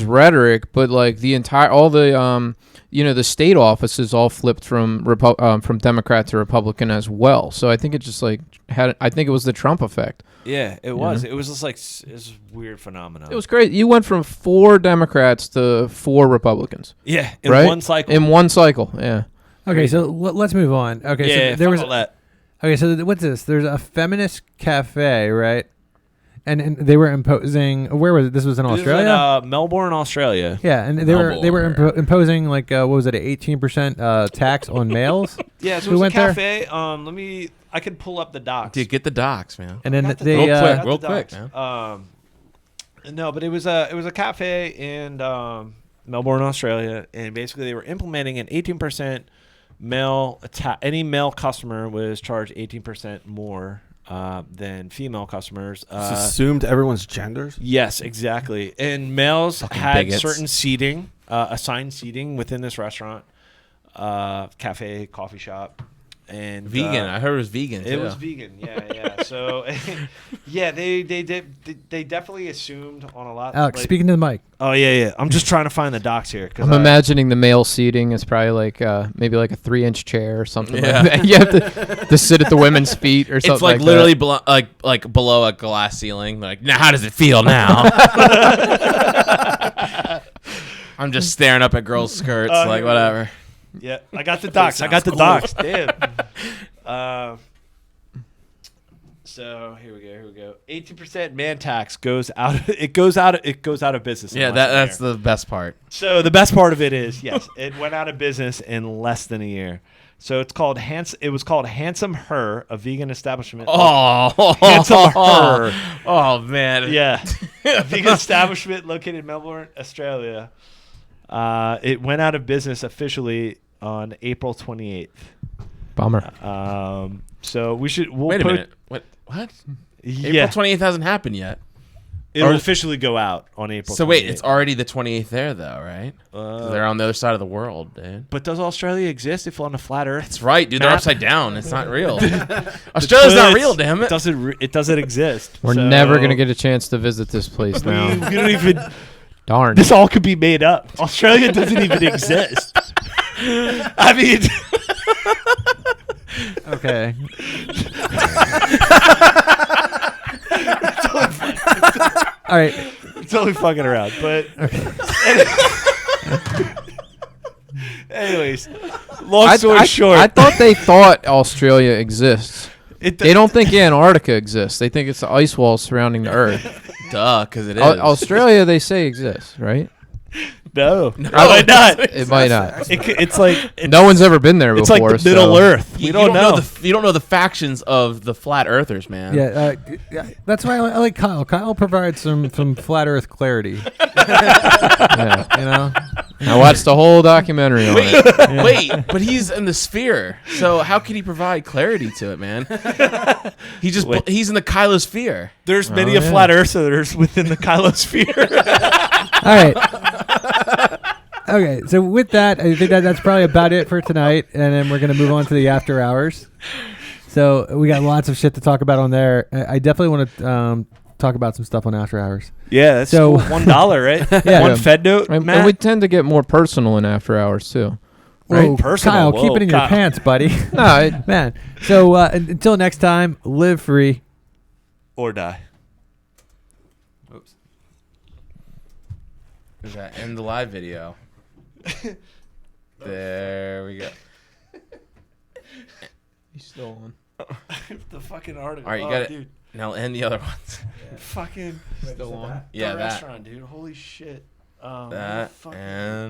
Speaker 3: rhetoric, but like the state offices all flipped from Democrat to Republican as well. So I think it just like I think it was the Trump effect.
Speaker 4: Yeah, it was. It was just like it's a weird phenomenon.
Speaker 3: It was great. You went from 4 Democrats to 4 Republicans.
Speaker 4: Yeah, in one cycle.
Speaker 3: In one cycle, yeah.
Speaker 1: Okay, so let's move on. Okay, so there was that. Okay, so what's this? There's a feminist cafe, right? And they were imposing. Where was it? This was in Australia.
Speaker 4: Melbourne, Australia.
Speaker 1: Yeah, and they were imposing like what was it? An 18% tax on males.
Speaker 4: Yeah, so it was a cafe. I could pull up the docs.
Speaker 2: Dude, get the docs, man.
Speaker 1: And then
Speaker 2: real quick, man.
Speaker 4: No, but it was a cafe in Melbourne, Australia, and basically they were implementing an 18% male any male customer was charged 18% more than female customers.
Speaker 5: It's assumed everyone's genders?
Speaker 4: Yes, exactly. And males had
Speaker 2: bigots.
Speaker 4: certain seating, assigned seating within this restaurant, cafe, coffee shop. And
Speaker 2: vegan. I heard it was vegan.
Speaker 4: It was vegan. Yeah. So, yeah, they definitely assumed on a lot.
Speaker 1: Alex, speaking to the mic.
Speaker 4: Oh yeah. I'm just trying to find the docs here.
Speaker 3: I'm imagining the male seating is probably like maybe like a 3-inch chair or something. Yeah. Like that. You have to sit at the women's feet or something.
Speaker 2: It's like literally like below a glass ceiling. Like, now how does it feel now? I'm just staring up at girls' skirts, like whatever.
Speaker 4: Yeah, I got the docs. Damn. So here we go. 18% man tax goes out. It goes out of business.
Speaker 2: Yeah, that's the best part.
Speaker 4: So the best part of it is, yes, it went out of business in less than a year. So it's called It was called Handsome Her, a vegan establishment.
Speaker 2: Oh,
Speaker 4: Handsome Her.
Speaker 2: Oh man.
Speaker 4: Yeah, a vegan establishment located in Melbourne, Australia. It went out of business officially on April 28th.
Speaker 3: Bummer.
Speaker 4: So we'll
Speaker 2: wait a minute. What?
Speaker 4: Yeah.
Speaker 2: April 28th hasn't happened yet.
Speaker 4: It'll officially go out on April 28th.
Speaker 2: So wait, it's already the 28th there though, right? They're on the other side of the world, dude.
Speaker 4: But does Australia exist if on a flat Earth?
Speaker 2: That's right, dude. They're upside down. It's not real. Australia's not real, damn it.
Speaker 4: It doesn't exist.
Speaker 3: We're never gonna get a chance to visit this place now.
Speaker 4: We don't even.
Speaker 3: Darn.
Speaker 4: This all could be made up. Australia doesn't even exist. I mean.
Speaker 1: Okay. All right.
Speaker 4: It's only fucking around, but. Anyways, long story short.
Speaker 3: I thought they thought Australia exists. They don't think Antarctica exists. They think it's the ice wall surrounding the Earth.
Speaker 2: Duh, because it is.
Speaker 3: Australia, they say exists, right?
Speaker 4: No, it might not.
Speaker 3: It might not.
Speaker 4: It's like
Speaker 3: no one's ever been there before.
Speaker 4: It's like the Middle Earth.
Speaker 2: We don't know. You don't know the factions of the flat earthers, man.
Speaker 1: Yeah, that's why I like Kyle. Kyle provides some flat Earth clarity.
Speaker 3: Yeah.
Speaker 1: You know.
Speaker 3: I watched the whole documentary on it.
Speaker 2: Wait, but he's in the sphere, so how can he provide clarity to it, man? He's in the kylosphere.
Speaker 4: There's many flat earthers within the kylosphere.
Speaker 1: All right. Okay, so with that, I think that's probably about it for tonight, and then we're gonna move on to the after hours. So we got lots of shit to talk about on there. I definitely want to talk about some stuff on after hours.
Speaker 4: Yeah, that's cool. $1, right?
Speaker 1: Yeah.
Speaker 4: One Fed note,
Speaker 3: and
Speaker 4: Matt?
Speaker 3: we tend to get more personal in after hours too.
Speaker 1: Right?
Speaker 4: Whoa, personal.
Speaker 1: Kyle,
Speaker 4: Whoa,
Speaker 1: keep it in your
Speaker 4: Kyle.
Speaker 1: pants, buddy.
Speaker 3: No,
Speaker 1: Man. So until next time, live free.
Speaker 4: Or die.
Speaker 2: Oops. Is that end the live video? There we go.
Speaker 3: he's still on.
Speaker 4: The fucking article.
Speaker 2: All right, you got it. Now end the other ones.
Speaker 4: Fucking
Speaker 3: Still on.
Speaker 2: Yeah,
Speaker 4: the
Speaker 2: that.
Speaker 4: restaurant, dude. Holy shit.
Speaker 2: That
Speaker 4: fucking-
Speaker 2: and.